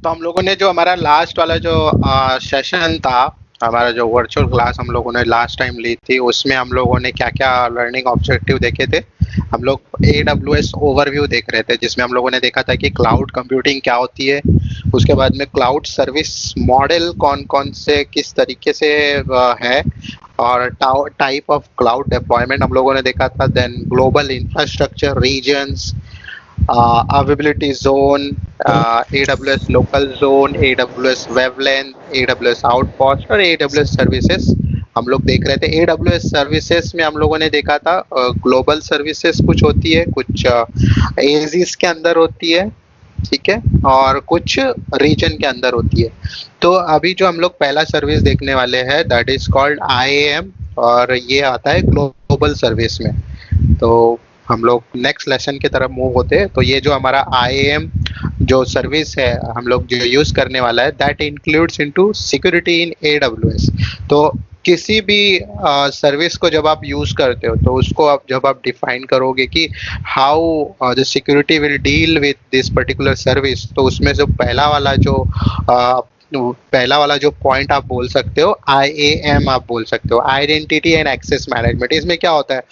तो हम लोगों ने जो हमारा लास्ट वाला जो सेशन था, हमारा जो वर्चुअल क्लास हम लोगों ने लास्ट टाइम ली थी, उसमें हम लोगों ने क्या क्या लर्निंग ऑब्जेक्टिव देखे थे। हम लोग AWS ओवरव्यू देख रहे थे, जिसमें हम लोगों ने देखा था कि क्लाउड कंप्यूटिंग क्या होती है। उसके बाद में क्लाउड सर्विस मॉडल कौन कौन से किस तरीके से है, और टाइप ऑफ क्लाउड डिप्लॉयमेंट हम लोगों ने देखा था। Then global infrastructure regions, availability zone, AWS local zone, AWS wavelength, AWS outpost और AWS सर्विसेज हम लोग देख रहे थे। AWS सर्विसेज में हम लोगों ने देखा था ग्लोबल सर्विसेज कुछ होती है, कुछ एजीज के अंदर होती है, ठीक है, और कुछ रीजन के अंदर होती है। तो अभी जो हम लोग पहला सर्विस देखने वाले हैं दैट इज कॉल्ड IAM, और ये आता है ग्लोबल सर्विस में। तो हम लोग नेक्स्ट लेसन की तरफ मूव होते हैं। तो ये जो हमारा IAM जो सर्विस है हम लोग जो यूज करने वाला है that includes into security in AWS। तो किसी भी सर्विस को जब आप यूज करते हो तो उसको आप जब आप डिफाइन करोगे कि how the security will deal with this particular service, तो उसमें जो पहला वाला जो पॉइंट आप बोल सकते हो IAM आप बोल सकते हो, आइडेंटिटी एंड एक्सेस मैनेजमेंट। इसमें क्या होता है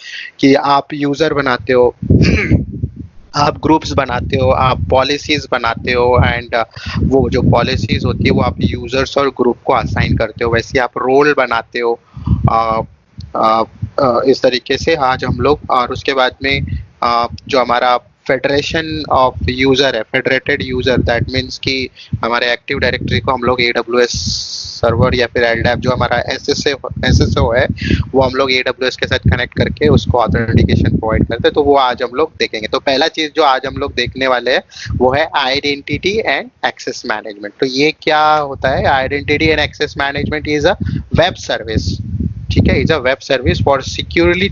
कि आप यूजर बनाते हो, आप ग्रुप्स बनाते हो, आप पॉलिसीज बनाते हो, एंड वो जो पॉलिसीज होती है वो आप यूजर्स और ग्रुप को असाइन करते हो। वैसे आप रोल बनाते हो। अ, इस तरीके से आज हम लोग, और उसके बाद में जो हमारा फेडरेशन ऑफ यूजर है, फेडरेटेड यूजर, दैट मीन्स कि हमारे एक्टिव डायरेक्टरी को हम लोग AWS सर्वर या फिर LDAP जो हमारा SSO है वो हम लोग AWS के साथ कनेक्ट करके उसको ऑथेंटिकेशन प्रोवाइड करते हैं। तो वो आज हम लोग देखेंगे। तो पहला चीज जो आज हम लोग देखने वाले हैं वो है आइडेंटिटी एंड एक्सेस मैनेजमेंट। तो ये क्या होता है? Identity and access management is a web service, ठीक है, is a web service for securely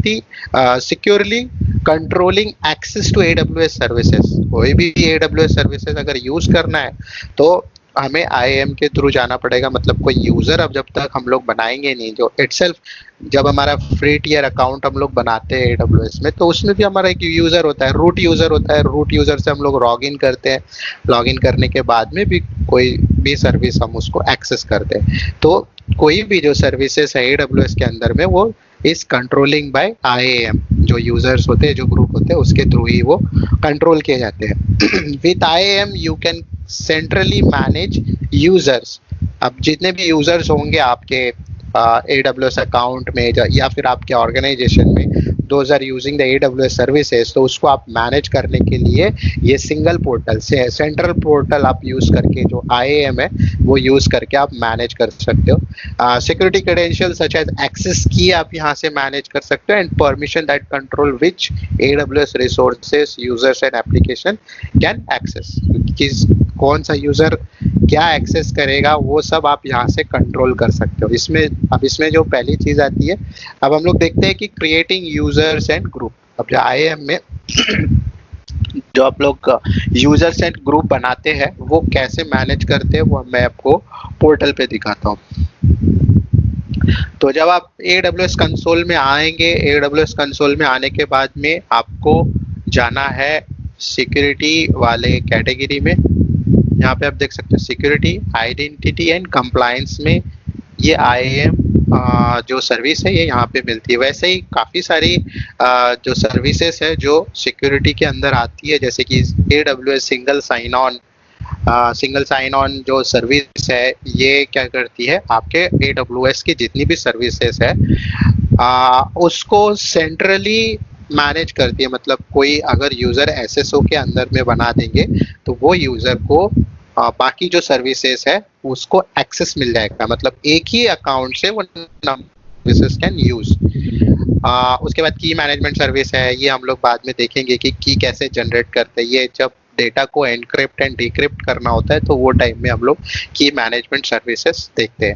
controlling access to AWS services. कोई भी AWS सर्विसेज अगर यूज करना है तो हमें IAM के थ्रू जाना पड़ेगा। मतलब कोई यूजर अब जब तक हम लोग बनाएंगे नहीं, जो इटसेल्फ जब हमारा फ्री टियर अकाउंट हम लोग बनाते हैं AWS में, तो उसमें भी हमारा एक यूजर होता है, रूट यूजर होता है। रूट यूजर से हम लोग लॉग इन करते हैं, लॉग इन करने के बाद में भी कोई भी सर्विस हम उसको एक्सेस करते हैं। तो कोई भी जो सर्विसेज है AWS के अंदर में वो इज कंट्रोलिंग बाय IAM। जो यूजर्स होते हैं, जो ग्रुप होते हैं, उसके थ्रू ही वो कंट्रोल किए जाते हैं। With IAM you can centrally manage users. अब जितने भी यूजर्स होंगे आपके AWS अकाउंट में या फिर आपके ऑर्गेनाइजेशन में, those are using the AWS services, तो उसको आप मैनेज करने के लिए ये सिंगल पोर्टल से, सेंट्रल पोर्टल आप यूज करके जो IAM है वो यूज करके आप मैनेज कर सकते हो। Security credential such as access की आप यहाँ से मैनेज कर सकते हो, and permission that control which AWS resources users and application can access. किस कौन सा यूजर क्या एक्सेस करेगा वो सब आप यहाँ से कंट्रोल कर सकते हो। इसमें जो पहली चीज आती है, अब हम लोग देखते हैं कि क्रिएटिंग यूजर्स एंड ग्रुप। अब जो IAM में जो आप लोग यूजर्स एंड ग्रुप बनाते हैं वो कैसे मैनेज करते हैं वो मैं आपको पोर्टल पे दिखाता हूँ। तो जब आप AWS कंसोल में आएंगे, AWS कंसोल में आने के बाद में आपको जाना है सिक्योरिटी वाले कैटेगरी में। यहाँ पे आप देख सकते हो सिक्योरिटी, आइडेंटिटी एंड कंप्लायंस में ये IAM जो सर्विस है ये यहाँ पे मिलती है। वैसे ही काफ़ी सारी जो सर्विसेज है जो सिक्योरिटी के अंदर आती है, जैसे कि AWS सिंगल साइन ऑन जो सर्विस है ये क्या करती है, आपके AWS की जितनी भी सर्विसेज है उसको सेंट्रली मैनेज करती है। मतलब कोई अगर यूजर SSO के अंदर में बना देंगे तो वो यूजर को बाकी जो सर्विसेज है उसको एक्सेस मिल जाएगा। मतलब एक ही अकाउंट से वो सर्विसेज कैन यूज। उसके बाद की मैनेजमेंट सर्विस है, ये हम लोग बाद में देखेंगे कि की कैसे जनरेट करते हैं। ये जब डेटा को एनक्रिप्ट एंड डिक्रिप्ट करना होता है तो वो टाइम में हम लोग की मैनेजमेंट सर्विसेज देखते हैं।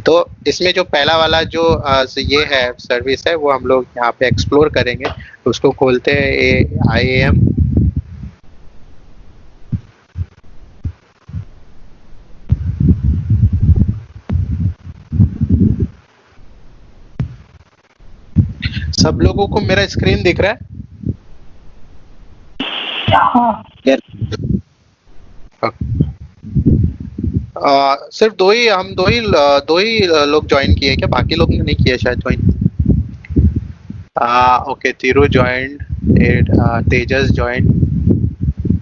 तो इसमें जो पहला वाला जो ये है सर्विस है वो हम लोग यहाँ पे एक्सप्लोर करेंगे। उसको खोलते हैं IAM। सब लोगों को मेरा स्क्रीन दिख रहा है? हाँ। Okay. सिर्फ दो ही लोग ज्वाइन किए क्या? बाकी लोग ने नहीं किया शायद ज्वाइन। ओके, तीरू ज्वाइंट, तेजस ज्वाइन,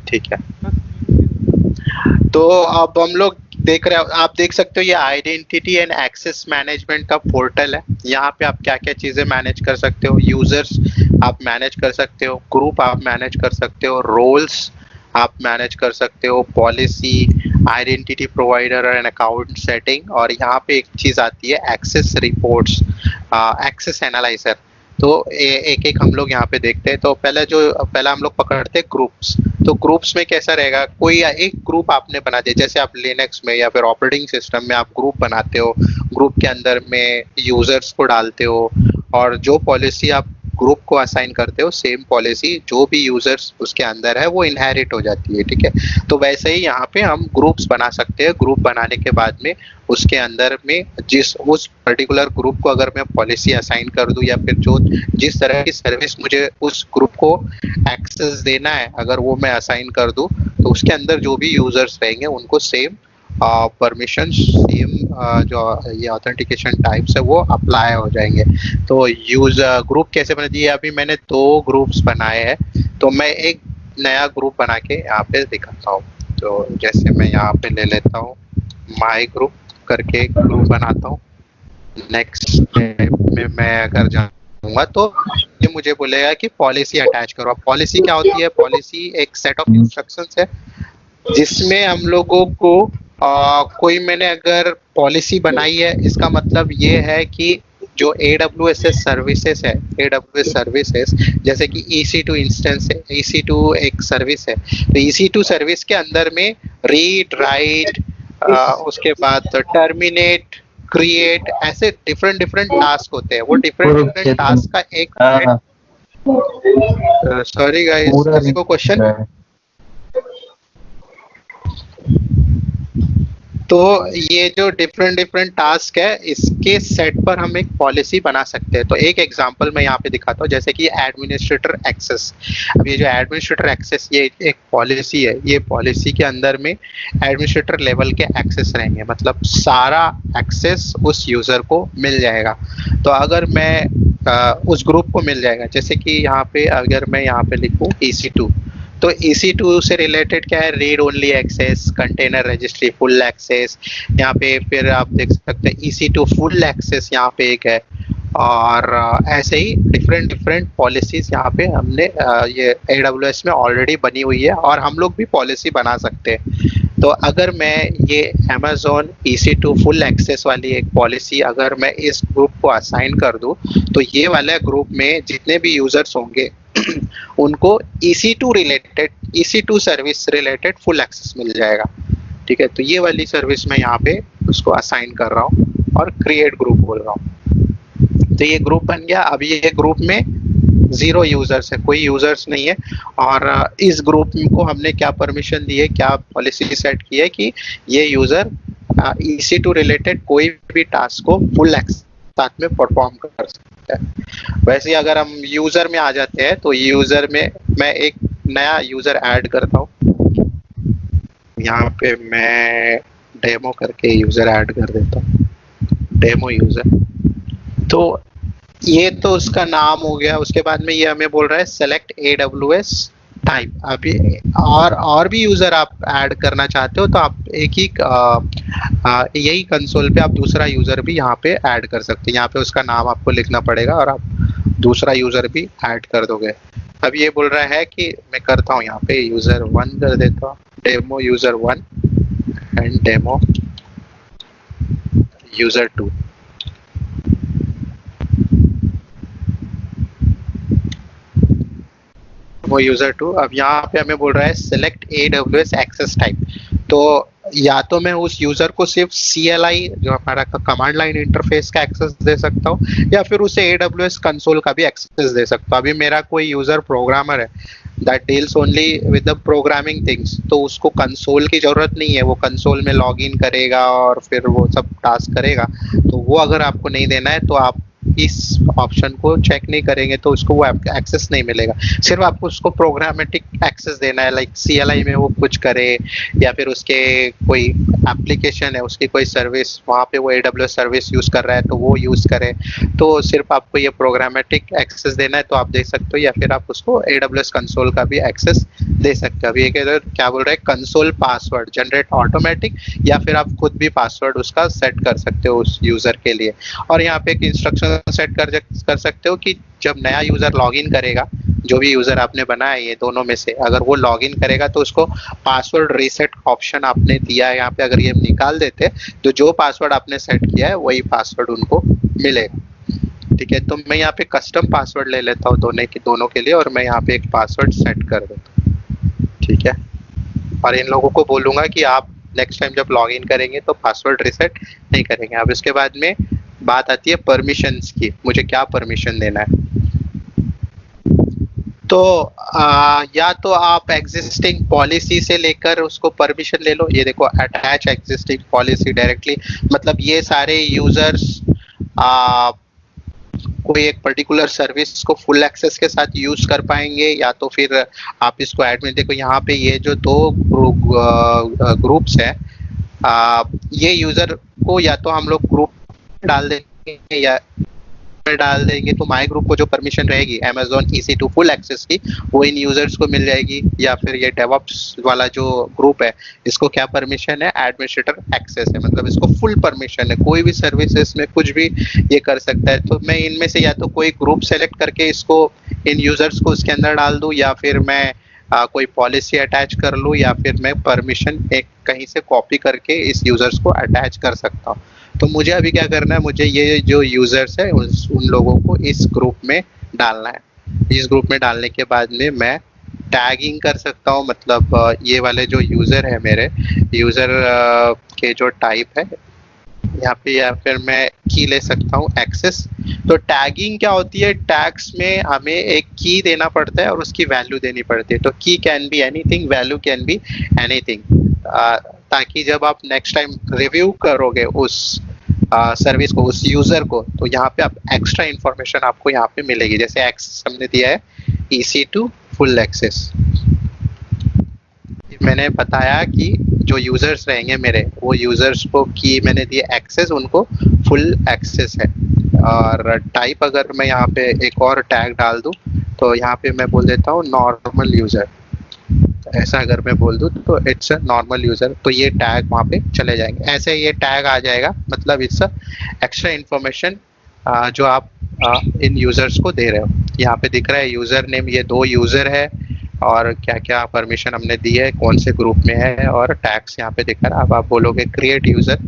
ठीक है। बस तीन तीन। तो अब हम लोग देख रहे हो, आप देख सकते हो ये आइडेंटिटी एंड एक्सेस मैनेजमेंट का पोर्टल है। यहाँ पे आप क्या क्या चीजें मैनेज कर सकते हो, यूजर्स आप मैनेज कर सकते हो, ग्रुप आप मैनेज कर सकते हो, रोल्स आप मैनेज कर सकते हो, policy, identity provider and account setting, और यहाँ पे एक चीज आती है एक्सेस रिपोर्ट्स, एक्सेस एनालाइजर। तो एक एक हम लोग यहाँ पे देखते हैं। तो पहला हम लोग पकड़ते हैं ग्रुप्स। तो ग्रुप्स में कैसा रहेगा, कोई एक ग्रुप आपने बना दिया, जैसे आप लिनक्स में या फिर ऑपरेटिंग सिस्टम में आप ग्रुप बनाते हो, ग्रुप के अंदर में यूजर्स को डालते हो, और जो पॉलिसी आप ग्रुप को असाइन करते हो, सेम पॉलिसी जो भी यूजर्स उसके अंदर है वो इनहेरिट हो जाती है, ठीक है। तो वैसे ही यहाँ पे हम ग्रुप्स बना सकते हैं। ग्रुप बनाने के बाद में उसके अंदर में उस पर्टिकुलर ग्रुप को अगर मैं पॉलिसी असाइन कर दूं, या फिर जिस तरह की सर्विस मुझे उस ग्रुप को एक्सेस देना है अगर वो मैं असाइन कर दूं, तो उसके अंदर जो भी यूजर्स रहेंगे उनको सेम परमिशन, सेम जो ये ऑथेंटिकेशन टाइप्स है वो अप्लाई हो जाएंगे। तो ग्रुप कैसे बना दिए, अभी मैंने 2 ग्रुप्स बनाए हैं। तो मैं एक नया ग्रुप बना के यहाँ पे दिखाता हूँ। तो जैसे मैं यहाँ पे ले लेता हूँ, माई ग्रुप करके एक ग्रुप बनाता हूँ। नेक्स्ट में मैं अगर जाऊंगा तो ये मुझे बोलेगा कि पॉलिसी अटैच करो। अब पॉलिसी क्या होती है? पॉलिसी एक सेट ऑफ इंस्ट्रक्शंस है जिसमें हम लोगों को कोई, मैंने अगर पॉलिसी बनाई है, इसका मतलब ये है कि जो AWS सर्विसेज है, AWS सर्विसेज जैसे कि EC2 इंस्टेंस है, EC2 एक सर्विस है, तो EC2 सर्विस के अंदर में रीड, राइट, उसके बाद टर्मिनेट, क्रिएट, ऐसे डिफरेंट डिफरेंट टास्क होते हैं। वो डिफरेंट डिफरेंट टास्क का एक, सॉरी गाइस, किसी को क्वेश्चन? तो ये जो डिफरेंट डिफरेंट टास्क है, इसके सेट पर हम एक पॉलिसी बना सकते हैं। तो एक एग्जांपल मैं यहाँ पे दिखाता हूँ, जैसे कि एडमिनिस्ट्रेटर एक्सेस। अब ये जो एडमिनिस्ट्रेटर एक्सेस, ये एक पॉलिसी है। ये पॉलिसी के अंदर में एडमिनिस्ट्रेटर लेवल के एक्सेस रहेंगे, मतलब सारा एक्सेस उस यूजर को मिल जाएगा। तो अगर मैं उस ग्रुप को मिल जाएगा, जैसे कि यहाँ पे अगर मैं यहाँ पे लिखूँ EC2, तो EC2 से रिलेटेड क्या है? Read only access, container registry full access. यहाँ पे फिर आप देख सकते हैं EC2 फुल एक्सेस यहाँ पे एक है, और ऐसे ही डिफरेंट डिफरेंट पॉलिसीज यहाँ पे हमने ये AWS में ऑलरेडी बनी हुई है, और हम लोग भी पॉलिसी बना सकते हैं। तो अगर मैं ये Amazon EC2 फुल एक्सेस वाली एक पॉलिसी अगर मैं इस ग्रुप को असाइन कर दूं, तो ये वाले ग्रुप में जितने भी यूजर्स होंगे उनको EC2 service related full access मिल जाएगा, ठीक है। तो ये वाली सर्विस मैं यहाँ पे उसको असाइन कर रहा हूँ और क्रिएट ग्रुप बोल रहा हूँ। तो ये ग्रुप बन गया। अब ये ग्रुप में 0 यूजर्स है, कोई यूजर्स नहीं है, और इस ग्रुप को हमने क्या परमिशन दी है, क्या पॉलिसी सेट की है कि ये यूजर EC2 रिलेटेड कोई भी टास्क को फुल एक्सेस साथ में परफॉर्म कर सकता है। वैसे ही अगर हम यूजर में आ जाते हैं, तो यूजर में मैं एक नया यूजर ऐड करता हूँ। यहाँ पे मैं डेमो करके यूजर ऐड कर देता हूँ, डेमो यूजर। तो ये तो उसका नाम हो गया। उसके बाद में ये हमें बोल रहा है सेलेक्ट AWS टाइप। अभी और भी यूजर आप ऐड करना चाहते हो तो आप एक ही यही कंसोल पे आप दूसरा यूजर भी यहाँ पे ऐड कर सकते हैं। यहाँ पे उसका नाम आपको लिखना पड़ेगा और आप दूसरा यूजर भी ऐड कर दोगे। अब ये बोल रहा है कि मैं करता हूँ यहाँ पे यूजर 1 कर देता हूँ, demo user 1 and demo user 2। वो यूजर 2। अब यहाँ पे हमें बोल रहा है सिलेक्ट AWS एक्सेस टाइप। तो या तो मैं उस यूजर को सिर्फ CLI जो हमारा कमांड लाइन इंटरफेस का एक्सेस दे सकता हूँ, या फिर उसे AWS कंसोल का भी एक्सेस दे सकता हूँ। अभी मेरा कोई यूजर प्रोग्रामर है that deals only with the programming things, तो उसको कंसोल की जरूरत नहीं है। वो कंसोल में लॉग इन करेगा और फिर वो सब टास्क करेगा। तो वो अगर आपको नहीं देना है तो आप इस ऑप्शन को चेक नहीं करेंगे तो उसको वो एक्सेस नहीं मिलेगा। सिर्फ आपको उसको प्रोग्रामेटिक एक्सेस देना है, लाइक CLI में वो कुछ करे या फिर उसके कोई एप्लीकेशन है, उसकी कोई सर्विस वहाँ पे वो AWS सर्विस यूज़ कर रहा है तो वो यूज़ करे। तो सिर्फ आपको ये प्रोग्रामेटिक एक्सेस देना है तो आप दे सकते हो, या फिर आप उसको AWS कंसोल का भी एक्सेस दे सकते हो। अभी एक क्या बोल रहा है, कंसोल पासवर्ड जनरेट ऑटोमेटिक, या फिर आप खुद भी पासवर्ड उसका सेट कर सकते हो उस यूज़र के लिए। और यहाँ पे एक इंस्ट्रक्शन सेट कर सकते हो कि जब नया यूज़र लॉगिन करेगा, जो भी यूज़र आपने बनाया है ये दोनों में से, अगर वो लॉगिन करेगा तो उसको पासवर्ड रीसेट ऑप्शन आपने दिया है यहाँ पे, अगर ये निकाल देते तो जो पासवर्ड आपने सेट किया है वही पासवर्ड उनको मिलेगा। ठीक है, तो मैं यहाँ पे कस्टम पासवर्ड ले लेता हूँ दोनों के लिए, और मैं यहाँ पे एक पासवर्ड सेट कर देता हूँ। ठीक है, और इन लोगों को बोलूँगा कि आप नेक्स्ट टाइम जब लॉगिन करेंगे तो पासवर्ड रीसेट नहीं करेंगे। अब इसके बाद में बात आती है परमिशंस की, मुझे क्या परमिशन देना है। तो या तो आप एग्जिस्टिंग पॉलिसी से लेकर उसको परमिशन ले लो। ये देखो, अटैच एग्जिस्टिंग पॉलिसी डायरेक्टली, मतलब ये सारे यूजर्स कोई एक पर्टिकुलर सर्विस को फुल एक्सेस के साथ यूज कर पाएंगे, या तो फिर आप इसको ऐड में देखो, यहाँ पे ये जो दो ग्रुप्स है, ये यूजर को या तो हम लोग ग्रुप डाल देंगे या डाल देंगे, तो माई ग्रुप को जो परमिशन रहेगी Amazon EC2 फुल एक्सेस की, वो इन यूजर्स को मिल जाएगी। या फिर ये डेवऑप्स वाला जो ग्रुप है, इसको क्या परमिशन है, एडमिनिस्ट्रेटर एक्सेस है, मतलब इसको फुल परमिशन है, कोई भी सर्विसेज में कुछ भी ये कर सकता है। तो मैं इनमें से या तो कोई ग्रुप सेलेक्ट करके इसको इन यूजर्स को उसके अंदर डाल दूं, या फिर मैं कोई पॉलिसी अटैच कर लूं, या फिर मैं परमिशन एक कहीं से कॉपी करके इस यूजर्स को अटैच कर सकता हूँ। तो मुझे अभी क्या करना है, मुझे ये जो यूजर्स है उन लोगों को इस ग्रुप में डालना है। इस ग्रुप में डालने के बाद में मैं टैगिंग कर सकता हूँ, मतलब ये वाले जो यूजर है मेरे यूजर के जो टाइप है यहाँ पे, या फिर मैं की ले सकता हूँ एक्सेस। तो टैगिंग क्या होती है, टैग्स में हमें एक की देना पड़ता है और उसकी वैल्यू देनी पड़ती है। तो की can be anything, value can be anything, ताकि जब आप नेक्स्ट टाइम रिव्यू करोगे उस सर्विस को, उस यूजर को, तो यहाँ पे आप एक्स्ट्रा इंफॉर्मेशन आपको यहाँ पे मिलेगी। जैसे एक्सेस हमने दिया है EC2 फुल एक्सेस, मैंने बताया कि जो यूजर्स रहेंगे मेरे, वो यूजर्स को की मैंने दी एक्सेस, उनको फुल एक्सेस है। और टाइप अगर मैं यहाँ पे एक और टैग डाल दूँ, तो यहाँ पे मैं बोल देता हूँ नॉर्मल यूजर, ऐसा अगर मैं बोल दूँ तो इट्स अ नॉर्मल यूजर, तो ये टैग वहाँ पे चले जाएंगे। ऐसे ये टैग आ जाएगा, मतलब इट्स एक्स्ट्रा इन्फॉर्मेशन जो आप इन यूजर्स को दे रहे हो। यहाँ पे दिख रहा है यूजर नेम, ये 2 यूजर है, और क्या क्या परमिशन हमने दी है, कौन से ग्रुप में है, और टैग्स यहाँ पे दिख रहा है। अब आप बोलोगे क्रिएट यूजर,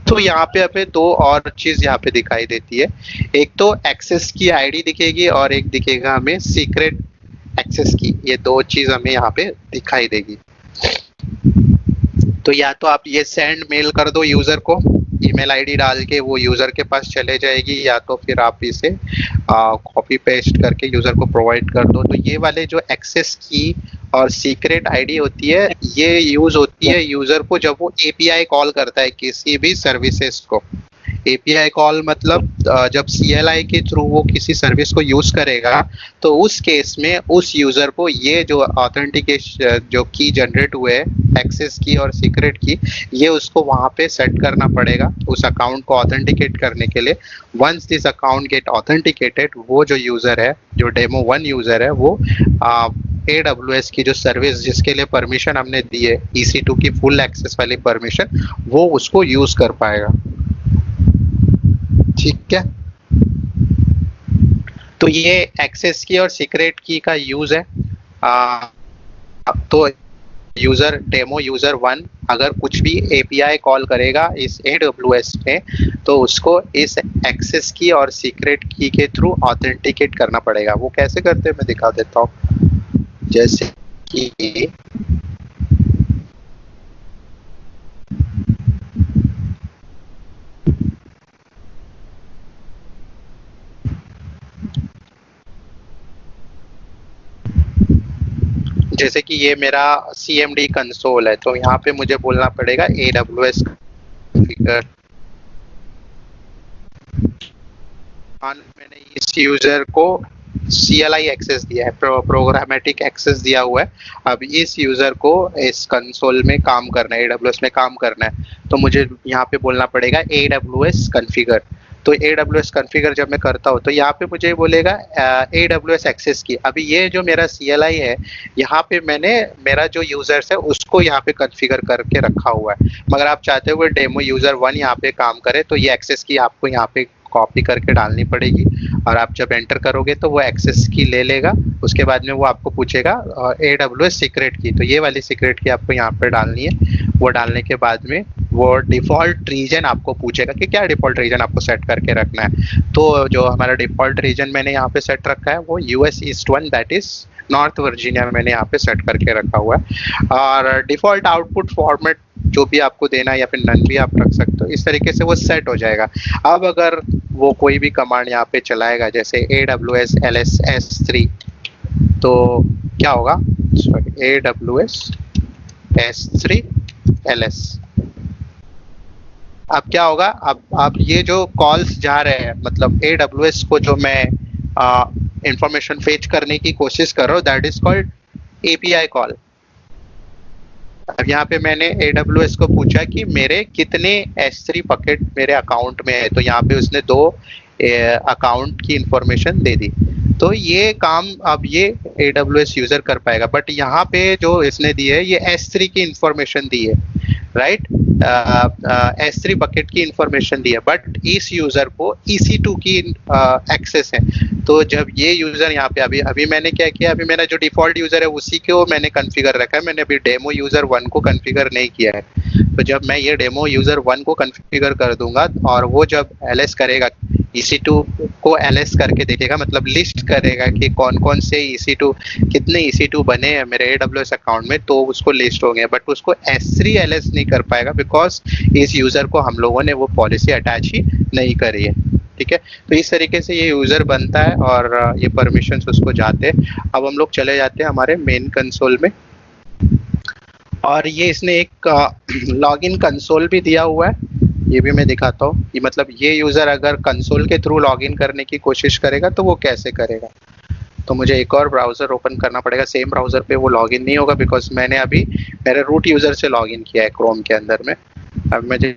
तो यहाँ पे हमें 2 और चीज यहाँ पे दिखाई देती है। एक तो एक्सेस की आईडी दिखेगी, और एक दिखेगा हमें सीक्रेट एक्सेस की। ये 2 चीज हमें यहाँ पे दिखाई देगी। तो या तो आप ये सेंड मेल कर दो यूजर को, ईमेल आईडी डाल के वो यूजर के पास चले जाएगी, या तो फिर आप इसे कॉपी पेस्ट करके यूजर को प्रोवाइड कर दो। तो ये वाले जो एक्सेस की और सीक्रेट आईडी होती है, ये यूज होती है यूजर को जब वो एपीआई कॉल करता है किसी भी सर्विसेज को। एपीआई कॉल मतलब जब CLI के थ्रू वो किसी सर्विस को यूज करेगा, तो उस केस में उस यूजर को ये जो ऑथेंटिकेशन जो की जनरेट हुए एक्सेस की और सीक्रेट की, ये उसको वहां पे सेट करना पड़ेगा उस अकाउंट को ऑथेंटिकेट करने के लिए। Once this account get authenticated, वो जो यूजर है, जो डेमो 1 यूजर है, वो AWS की जो सर्विस जिसके लिए परमिशन हमने दी है EC2 की फुल एक्सेस वाली परमिशन, वो उसको यूज कर पाएगा। ठीक है, तो ये एक्सेस की और सीक्रेट की का यूज है। तो यूजर डेमो यूजर 1 अगर कुछ भी एपीआई कॉल करेगा इस AWS में, तो उसको इस एक्सेस की और सीक्रेट की के थ्रू ऑथेंटिकेट करना पड़ेगा। वो कैसे करते हैं मैं दिखा देता हूँ। जैसे कि जैसे कि ये मेरा CMD कंसोल है, तो यहाँ पे मुझे बोलना पड़ेगा AWS कॉन्फ़िगर। मैंने इस यूजर को CLI एक्सेस दिया है, प्रोग्रामेटिक एक्सेस दिया हुआ है। अब इस यूजर को इस कंसोल में काम करना है, AWS में काम करना है, तो मुझे यहाँ पे बोलना पड़ेगा AWS कॉन्फ़िगर। तो AWS कॉन्फ़िगर जब मैं करता हूँ तो यहाँ पे मुझे बोलेगा AWS एक्सेस की। अभी ये जो मेरा CLI है, यहाँ पे मैंने मेरा जो यूजर्स है उसको यहाँ पे कॉन्फ़िगर करके रखा हुआ है। मगर आप चाहते हो डेमो यूजर 1 यहाँ पे काम करे तो ये एक्सेस की आपको यहाँ पे कॉपी करके डालनी पड़ेगी, और आप जब एंटर करोगे तो वो एक्सेस की ले लेगा। उसके बाद में वो आपको पूछेगा AWS सीक्रेट की, तो ये वाली सीक्रेट की आपको यहाँ पे डालनी है। वो डालने के बाद में वो डिफ़ॉल्ट रीजन आपको पूछेगा कि क्या डिफ़ॉल्ट रीजन आपको सेट करके रखना है। तो जो हमारा डिफ़ॉल्ट रीजन मैंने यहाँ पे सेट रखा है वो US east 1, that is north Virginia में मैंने यहाँ पे सेट करके रखा हुआ है। और डिफ़ॉल्ट आउटपुट फॉर्मेट जो भी आपको देना है या फिर नन भी आप रख सकते हो, इस तरीके से वो सेट हो जाएगा। अब अगर वो कोई भी कमांड यहाँ पे चलाएगा जैसे AWS ls s3, तो क्या होगा, सॉरी AWS s3 ls, अब क्या होगा, अब ये जो कॉल्स जा रहे हैं, मतलब AWS को जो मैं इंफॉर्मेशन फेच करने की कोशिश कर रहा हूँ, that is called API call. अब यहाँ पे मैंने AWS को पूछा कि मेरे कितने S3 बकेट मेरे अकाउंट में है, तो यहाँ पे उसने 2 अकाउंट की इंफॉर्मेशन दे दी। तो ये काम अब ये AWS यूजर कर पाएगा, बट यहाँ पे जो इसने दी है ये S3 की इंफॉर्मेशन दी है, राइट। S3 बकेट की इंफॉर्मेशन दी है, बट इस यूजर को EC2 की एक्सेस है। तो जब ये यूजर यहाँ पे अभी मैंने क्या किया, अभी मेरा जो डिफॉल्ट यूजर है उसी को मैंने कॉन्फ़िगर रखा है, मैंने अभी डेमो यूजर 1 को कॉन्फ़िगर नहीं किया है। तो जब मैं ये डेमो यूजर 1 को कॉन्फ़िगर कर दूंगा और वो जब LS करेगा, EC2 को LS करके देखेगा, मतलब लिस्ट करेगा कि कौन कौन से EC2, कितने EC2 बने हैं मेरे AWS अकाउंट में, तो उसको लिस्ट हो गए, बट उसको S3 LS नहीं कर पाएगा बिकॉज इस यूजर को हम लोगों ने वो पॉलिसी अटैच ही नहीं करी है। ठीक है, तो इस तरीके से ये यूजर बनता है और ये परमिशंस उसको जाते हैं। अब हम लोग चले जाते हैं हमारे मेन कंसोल में, और ये इसने एक लॉगिन कंसोल भी दिया हुआ है, ये भी मैं दिखाता हूँ। ये मतलब ये यूजर अगर कंसोल के थ्रू लॉगिन करने की कोशिश करेगा तो वो कैसे करेगा। तो मुझे एक और ब्राउजर ओपन करना पड़ेगा, सेम ब्राउजर पे वो लॉगिन नहीं होगा बिकॉज मैंने अभी मेरे रूट यूजर से लॉगिन किया है क्रोम के अंदर में। अब मुझे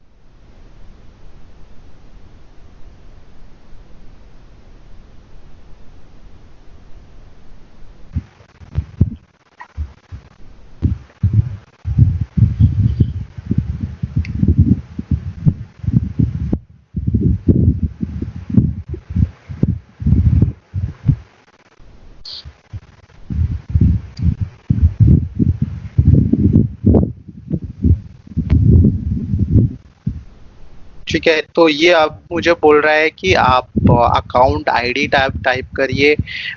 ठीक है, तो ये अब मुझे बोल रहा है कि आप अकाउंट आईडी टाइप करिए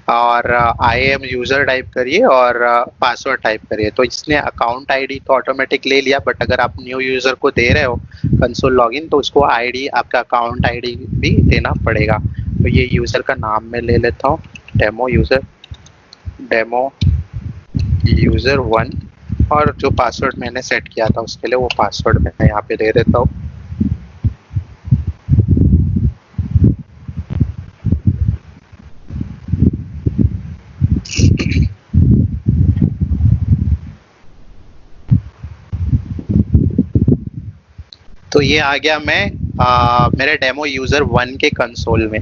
और आई एम यूजर टाइप करिए और पासवर्ड टाइप करिए। तो इसने अकाउंट आईडी तो ऑटोमेटिक ले लिया, बट अगर आप न्यू यूजर को दे रहे हो कंसोल लॉगिन तो उसको आईडी, आपका अकाउंट आईडी भी देना पड़ेगा। तो ये यूजर का नाम मैं ले लेता हूँ, डेमो यूजर 1, और जो पासवर्ड मैंने सेट किया था उसके लिए वो पासवर्ड मैं यहाँ पे दे देता हूँ। तो ये आ गया मैं मेरे डेमो यूजर 1 के कंसोल में।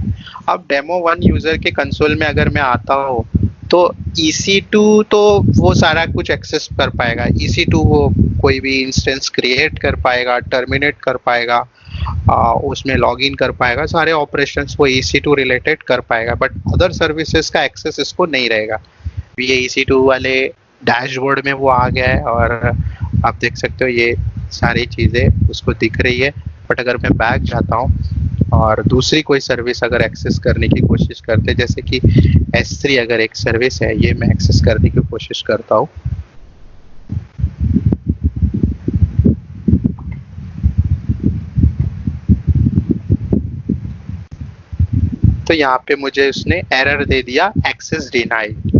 अब डेमो 1 यूजर के कंसोल में अगर मैं आता हूँ तो EC2 तो वो सारा कुछ एक्सेस कर पाएगा। EC2 वो कोई भी इंस्टेंस क्रिएट कर पाएगा, टर्मिनेट कर पाएगा, उसमें लॉगिन कर पाएगा, सारे ऑपरेशंस वो EC2 रिलेटेड कर पाएगा, बट अदर सर्विसेज का एक्सेस इसको नहीं रहेगा। ये EC2 वाले डैशबोर्ड में वो आ गया है और आप देख सकते हो ये सारी चीज़ें उसको दिख रही है। बट अगर मैं बैक जाता हूँ और दूसरी कोई सर्विस अगर एक्सेस करने की कोशिश करते, जैसे कि S3 अगर एक सर्विस है, ये मैं एक्सेस करने की कोशिश करता हूँ, तो यहाँ पे मुझे उसने एरर दे दिया, एक्सेस डिनाइड।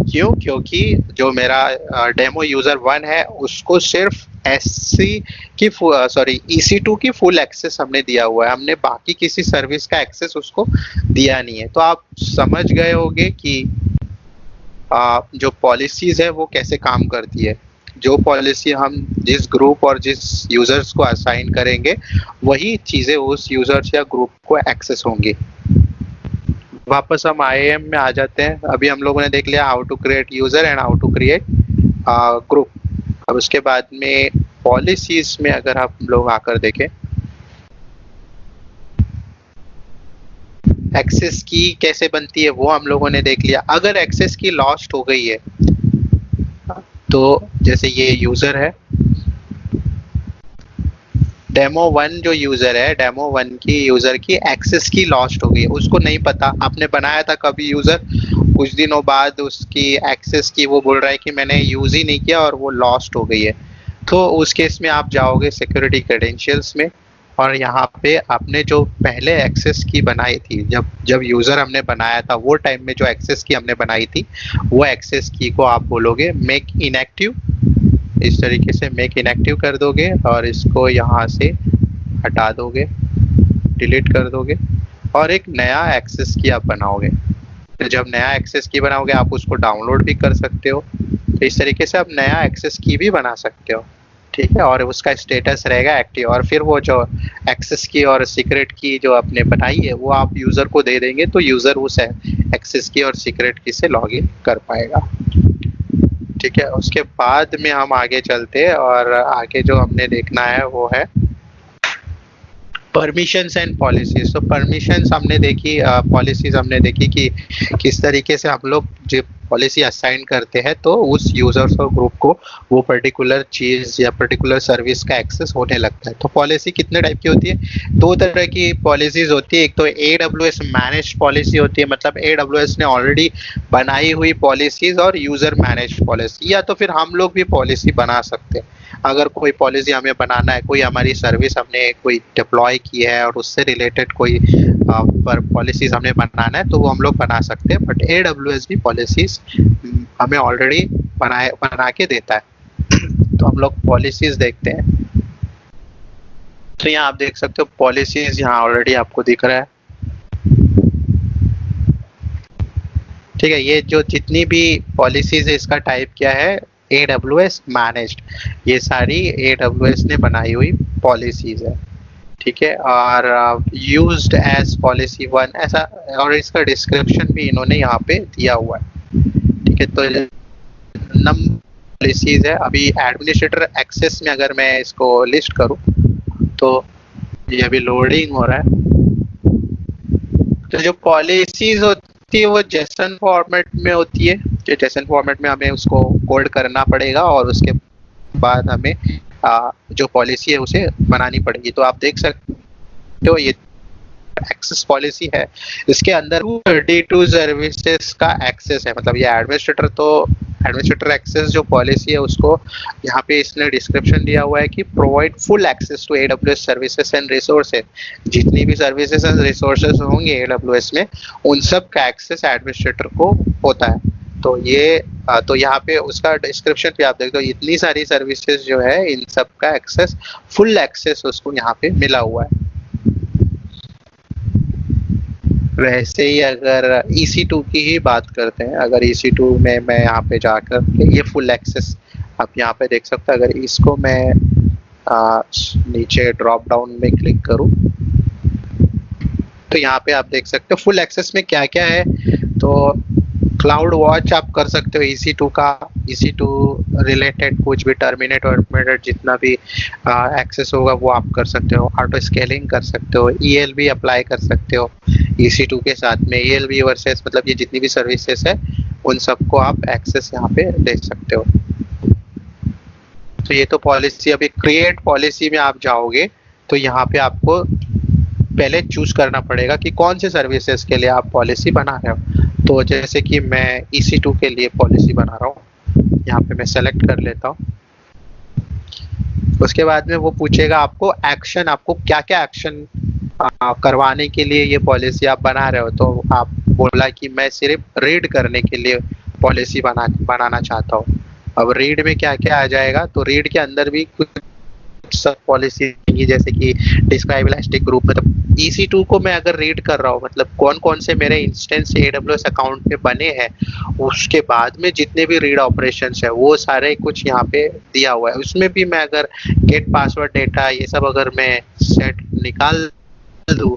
क्यों? क्योंकि जो मेरा डेमो यूजर 1 है उसको सिर्फ एससी की सॉरी EC2 की फुल एक्सेस हमने दिया हुआ है, हमने बाकी किसी सर्विस का एक्सेस उसको दिया नहीं है। तो आप समझ गए होंगे कि जो पॉलिसीज है वो कैसे काम करती है। जो पॉलिसी हम जिस ग्रुप और जिस यूजर्स को असाइन करेंगे वही चीजें उस यूजर्स या ग्रुप को एक्सेस होंगी। वापस हम IAM में आ जाते हैं। अभी हम लोगों ने देख लिया how to create user and how to create group. अब उसके बाद में पॉलिसीज में अगर आप लोग आकर देखें, एक्सेस की कैसे बनती है वो हम लोगों ने देख लिया। अगर एक्सेस की लॉस्ट हो गई है तो जैसे ये यूजर है डेमो 1, जो यूजर है डेमो 1 की यूजर की एक्सेस की लॉस्ट हो गई है, उसको नहीं पता, आपने बनाया था कभी यूजर, कुछ दिनों बाद उसकी एक्सेस की वो बोल रहा है कि मैंने यूज ही नहीं किया और वो लॉस्ट हो गई है। तो उस केस में आप जाओगे सिक्योरिटी क्रेडेंशियल्स में और यहाँ पे आपने जो पहले एक्सेस की बनाई थी, जब जब यूजर हमने बनाया था वो टाइम में जो एक्सेस की हमने बनाई थी वो एक्सेस की को आप बोलोगे मेक इनएक्टिव। इस तरीके से मेक इनएक्टिव कर दोगे और इसको यहाँ से हटा दोगे, डिलीट कर दोगे और एक नया एक्सेस की आप बनाओगे। तो जब नया एक्सेस की बनाओगे आप उसको डाउनलोड भी कर सकते हो। तो इस तरीके से आप नया एक्सेस की भी बना सकते हो, ठीक है। और उसका स्टेटस रहेगा एक्टिव, और फिर वो जो एक्सेस की और सीक्रेट की जो आपने बनाई है वो आप यूजर को दे देंगे तो यूजर उस एक्सेस की और सीक्रेट की से लॉगिन कर पाएगा, ठीक है। उसके बाद में हम आगे चलते हैं और आगे जो हमने देखना है वो है परमिशंस एंड पॉलिसीज। तो परमिशंस हमने देखी, पॉलिसीज हमने देखी कि किस तरीके से हम लोग जो पॉलिसी असाइन करते हैं तो उस यूजर्स और ग्रुप को वो पर्टिकुलर चीज या पर्टिकुलर सर्विस का एक्सेस होने लगता है। तो पॉलिसी कितने टाइप की होती है? दो तरह की पॉलिसीज होती है। एक तो AWS मैनेज्ड पॉलिसी होती है, मतलब AWS ने ऑलरेडी बनाई हुई पॉलिसीज, और यूजर मैनेज्ड पॉलिसी, या तो फिर हम लोग भी पॉलिसी बना सकते हैं। अगर कोई पॉलिसी हमें बनाना है, कोई हमारी सर्विस हमने कोई डिप्लॉय की है और उससे रिलेटेड कोई पर पॉलिसीज हमें बनाना है तो वो हम लोग बना सकते हैं। बट AWS भी पॉलिसीज हमें ऑलरेडी बना के देता है। तो हम लोग पॉलिसीज देखते हैं। तो यहाँ आप देख सकते हो पॉलिसीज यहाँ ऑलरेडी आपको दिख रहा है, ठीक है। ये जो जितनी भी पॉलिसीज है इसका टाइप क्या है? AWS managed. ये सारी AWS ने बनाई हुई पॉलिसीज है, ठीक है। और यूज्ड एज पॉलिसी 1 ऐसा, और इसका डिस्क्रिप्शन भी इन्होंने यहाँ पे दिया हुआ है, ठीक है। तो नंबर पॉलिसीज है। अभी एडमिनिस्ट्रेटर एक्सेस में अगर मैं इसको लिस्ट करूँ तो ये अभी लोडिंग हो रहा है। तो जो पॉलिसीज होती है वो जेसन फॉर्मेट में होती है। जो जेसन फॉर्मेट में हमें उसको कोड करना पड़ेगा और उसके बाद हमें जो पॉलिसी है उसे बनानी पड़ेगी। तो आप देख सकते हो ये एक्सेस पॉलिसी है, इसके अंदर 32 सर्विसेज का एक्सेस है। मतलब ये एडमिनिस्ट्रेटर एक्सेस जो पॉलिसी है उसको यहाँ पे इसने डिस्क्रिप्शन दिया हुआ है कि provide full access to AWS services and resources. जितनी भी सर्विसेज एंड रिसोर्सेज होंगे AWS में उन सब का एक्सेस एडमिनिस्ट्रेटर को होता है। तो ये तो यहाँ पे उसका डिस्क्रिप्शन भी आप देखते हो, इतनी सारी सर्विसेज जो है इन सब का एक्सेस, फुल एक्सेस उसको यहाँ पे मिला हुआ है। वैसे ही अगर EC2 की ही बात करते हैं, अगर EC2 में मैं यहाँ पे जाकर ये फुल एक्सेस आप यहाँ पे देख सकते हैं। अगर इसको मैं नीचे ड्रॉप डाउन में क्लिक करूँ तो यहाँ पे आप देख सकते हो फुल एक्सेस में क्या क्या है। तो क्लाउड वॉच आप कर सकते हो EC2 का, EC2 रिलेटेड कुछ भी टर्मिनेट जितना भी एक्सेस होगा वो आप कर सकते हो। ऑटो स्केलिंग कर सकते हो, ELB अप्लाई कर सकते हो EC2 के साथ में। ELB वर्सेस मतलब ये जितनी भी सर्विसेज है उन सबको आप एक्सेस यहाँ पे दे सकते हो। तो ये तो पॉलिसी। अभी क्रिएट पॉलिसी में आप जाओगे तो यहाँ पे आपको पहले चूज करना पड़ेगा कि कौन से सर्विसेज के लिए आप पॉलिसी बना रहे हो। तो जैसे कि मैं EC2 के लिए पॉलिसी बना रहा हूँ, यहाँ पे मैं सेलेक्ट कर लेता हूँ। उसके बाद में वो पूछेगा आपको एक्शन, आपको क्या क्या एक्शन करवाने के लिए ये पॉलिसी आप बना रहे हो। तो आप बोला कि मैं सिर्फ रीड करने के लिए पॉलिसी बनाना चाहता हूँ। अब रीड में क्या क्या आ जाएगा, तो रीड के अंदर भी कुछ सब पॉलिसी जैसे कि डिस्क्राइब इलास्टिक ग्रुप, मतलब EC2 को मैं अगर रीड कर रहा हूँ, मतलब कौन कौन से मेरे इंस्टेंस AWS अकाउंट पे बने हैं, उसके बाद में जितने भी रीड ऑपरेशंस है वो सारे कुछ यहाँ पे दिया हुआ है। उसमें भी मैं अगर गेट पासवर्ड डेटा ये सब अगर मैं सेट निकाल दूँ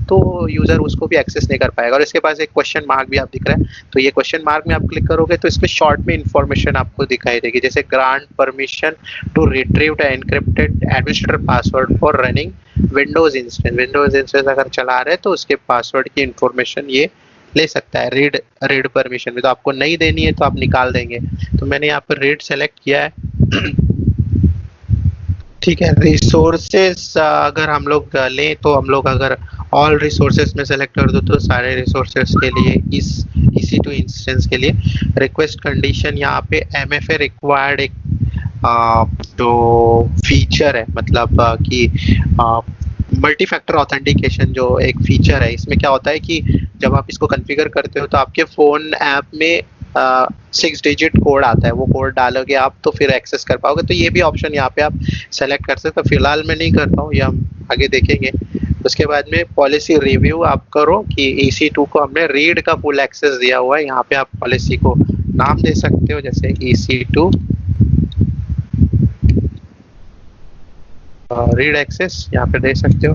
तो यूजर उसको भी एक्सेस नहीं कर पाएगा। और इसके पास एक क्वेश्चन मार्क भी आप दिख रहा है, तो ये क्वेश्चन मार्क में आप क्लिक करोगे तो इसमें शॉर्ट में इंफॉर्मेशन आपको दिखाई देगी, जैसे grant permission to retrieve the encrypted administrator password for running Windows instance अगर चला रहे तो उसके पासवर्ड की इंफॉर्मेशन ये ले सकता है। रीड परमिशन में तो आपको नहीं देनी है तो आप निकाल देंगे, तो मैंने यहाँ पर रीड सेलेक्ट किया है। ठीक है, रिसोर्सेस अगर हम लोग लें तो हम लोग अगर ऑल रिसोर्सेस में सेलेक्ट कर दो तो सारे रिसोर्सेस के लिए इस EC2 इंस्टेंस के लिए रिक्वेस्ट कंडीशन यहाँ पे MFA रिक्वायर्ड एक जो फीचर है, मतलब कि मल्टी फैक्टर ऑथेंटिकेशन जो एक फीचर है, इसमें क्या होता है कि जब आप इसको कॉन्फ़िगर करते हो तो आपके फ़ोन ऐप में 6 डिजिट कोड आता है, वो कोड डालोगे आप तो फिर एक्सेस कर पाओगे। तो ये भी ऑप्शन यहाँ पे आप सेलेक्ट कर सकते हो। फिलहाल मैं नहीं करता हूँ, ये हम आगे देखेंगे। उसके बाद में पॉलिसी रिव्यू आप करो कि EC2 को हमने रीड का फुल एक्सेस दिया हुआ है। यहाँ पे आप पॉलिसी को नाम दे सकते हो, जैसे EC2 रीड एक्सेस यहाँ पे दे सकते हो।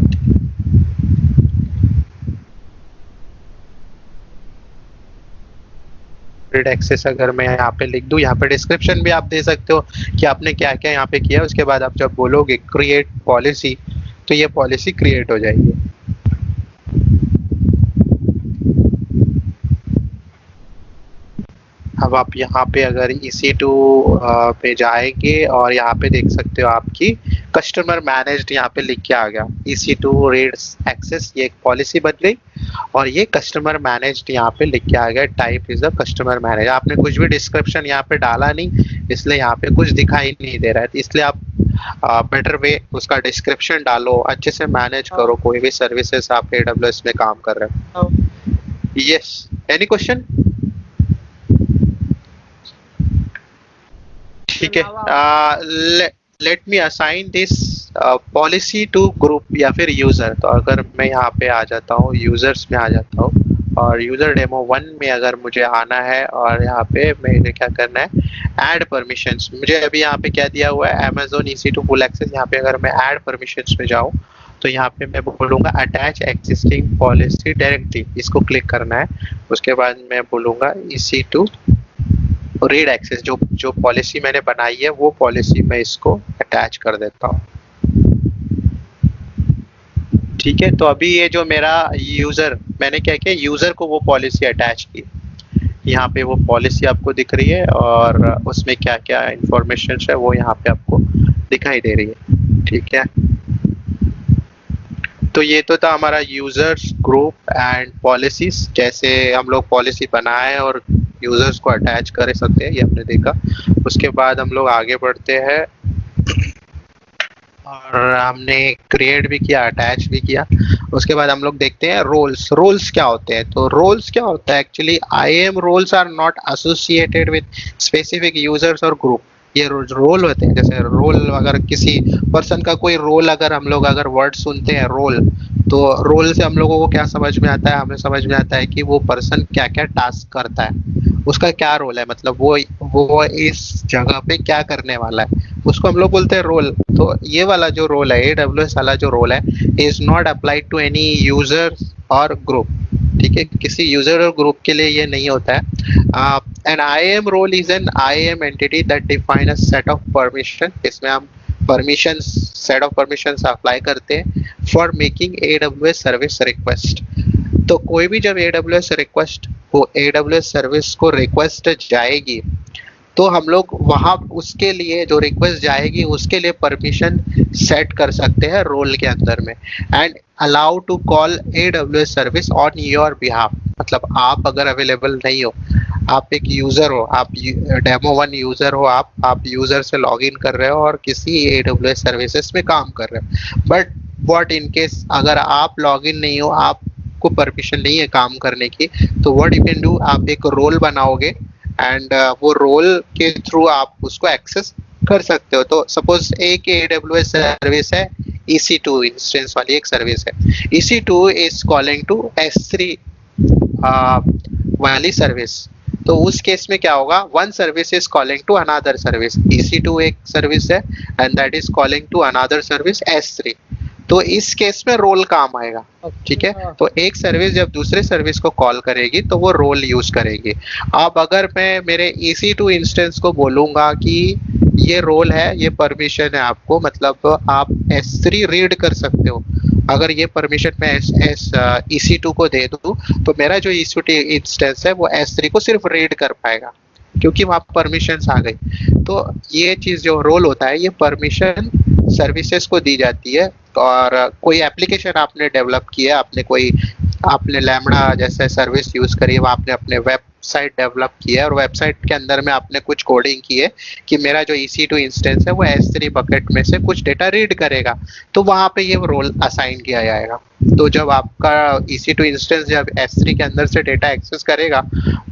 रीड एक्सेस अगर मैं यहाँ पे लिख दूँ, यहाँ पे डिस्क्रिप्शन भी आप दे सकते हो कि आपने क्या क्या यहाँ पे किया। उसके बाद आप जब बोलोगे क्रिएट पॉलिसी तो ये पॉलिसी क्रिएट हो जाएगी। अब आप यहाँ पे अगर EC2 पे जाएंगे और यहाँ पे देख सकते हो आपकी कस्टमर मैनेज्ड यहाँ पे लिख के आ गया, EC2 रीड्स एक्सेस, ये एक पॉलिसी बन गई और ये कस्टमर मैनेज्ड यहाँ पे लिख के आ गया, type is a customer manage. आपने कुछ भी डिस्क्रिप्शन यहाँ पे डाला नहीं, इसलिए यहाँ पे कुछ दिखाई नहीं दे रहा है, इसलिए आप बेटर वे उसका डिस्क्रिप्शन डालो, अच्छे से मैनेज करो कोई भी सर्विसेज आप AWS में काम कर रहे हो। Yes, any question? ठीक है, let me assign this policy to group या फिर यूजर। तो अगर मैं यहाँ पे आ जाता हूँ, यूजर्स में आ जाता हूँ और यूजर डेमो 1 में अगर मुझे आना है और यहाँ पे मुझे क्या करना है, ऐड परमिशंस। मुझे अभी यहाँ पे क्या दिया हुआ है, Amazon EC2 फुल एक्सेस। यहाँ पे अगर मैं ऐड परमिशंस में जाऊँ तो यहाँ पे मैं बोलूँगा अटैच एक्जिस्टिंग पॉलिसी डायरेक्टली, इसको क्लिक करना है। उसके बाद मैं बोलूँगा EC2 रीड एक्सेस, जो पॉलिसी मैंने बनाई है वो पॉलिसी मैं इसको अटैच कर देता हूँ। ठीक है, तो अभी ये जो मेरा यूजर, मैंने क्या किया, यूजर को वो पॉलिसी अटैच की। यहाँ पे वो पॉलिसी आपको दिख रही है और उसमें क्या क्या इंफॉर्मेशन है वो यहाँ पे आपको दिखाई दे रही है। ठीक है, तो ये तो था हमारा यूजर्स ग्रुप एंड पॉलिसीज, कैसे हम लोग पॉलिसी बनाए और यूजर्स को अटैच कर सकते हैं, ये हमने देखा। उसके बाद हम लोग आगे बढ़ते हैं और हमने क्रिएट भी किया, अटैच भी किया। उसके बाद हम लोग देखते हैं रोल्स। रोल्स क्या होते हैं? तो रोल्स क्या होता है actually, IAM roles are not associated with specific users और ग्रुप। ये रोल होते हैं, जैसे रोल अगर किसी पर्सन का कोई रोल, अगर हम लोग अगर वर्ड सुनते हैं रोल, तो रोल से हम लोगों को क्या समझ में आता है, हमें समझ में आता है कि वो पर्सन क्या क्या टास्क करता है, उसका क्या रोल है, मतलब वो इस जगह पे क्या करने वाला है, उसको हम लोग बोलते हैं रोल। तो ये वाला जो रोल है, AWS वाला जो रोल है, is not applied to any user और ग्रुप। ठीक है, किसी यूजर और ग्रुप के लिए ये नहीं होता है। An IAM role is an IAM entity that define a set of permission. इसमें हम permission, set of permission apply करते हैं for making AWS service request. तो कोई भी जब AWS रिक्वेस्ट हो, AWS सर्विस को रिक्वेस्ट जाएगी तो हम लोग वहाँ उसके लिए जो रिक्वेस्ट जाएगी उसके लिए परमिशन सेट कर सकते हैं रोल के अंदर में, and allow to call AWS service on your behalf. मतलब आप अगर अवेलेबल नहीं हो, आप एक यूजर हो, आप डेमो 1 यूजर हो, आप यूजर से लॉगिन कर रहे हो और किसी AWS सर्विसेज में काम कर रहे हो, बट व्हाट इन केस अगर आप लॉगिन नहीं हो, आपको परमिशन नहीं है काम करने की, तो व्हाट यू कैन डू, आप एक रोल बनाओगे एंड वो रोल के थ्रू आप उसको एक्सेस कर सकते हो। तो सपोज एक AWS सर्विस है, EC2 इंस्टेंस वाली एक सर्विस है, EC2 is calling to S3 वाली सर्विस। तो उस केस में क्या होगा, one service is calling to another service, EC2 एक सर्विस है and that is calling to another service S3। तो इस केस में रोल काम आएगा, ठीक है। अच्छा। तो एक सर्विस जब दूसरे सर्विस को कॉल करेगी तो वो रोल यूज करेगी। अब अगर मैं मेरे EC2 इंस्टेंस को बोलूंगा कि ये रोल है, ये परमिशन है आपको, मतलब आप S3 रीड कर सकते हो, अगर ये परमिशन मैं EC2 को दे दूं तो मेरा जो EC2 इंस्टेंस है वो S3 को सिर्फ रीड कर पाएगा, क्योंकि वहाँ परमिशंस आ गई। तो ये चीज जो रोल होता है, ये परमिशन सर्विसेज को दी जाती है। और कोई एप्लीकेशन आपने डेवलप किया, आपने लैम्बडा जैसे सर्विस यूज करी, वो आपने अपने वेबसाइट डेवलप किया है और वेबसाइट के अंदर में आपने कुछ कोडिंग की है कि मेरा जो EC2 इंस्टेंस है वो S3 बकेट में से कुछ डेटा रीड करेगा, तो वहां पे ये रोल असाइन किया जाएगा। तो जब आपका EC2 इंस्टेंस जब S3 के अंदर से डेटा एक्सेस करेगा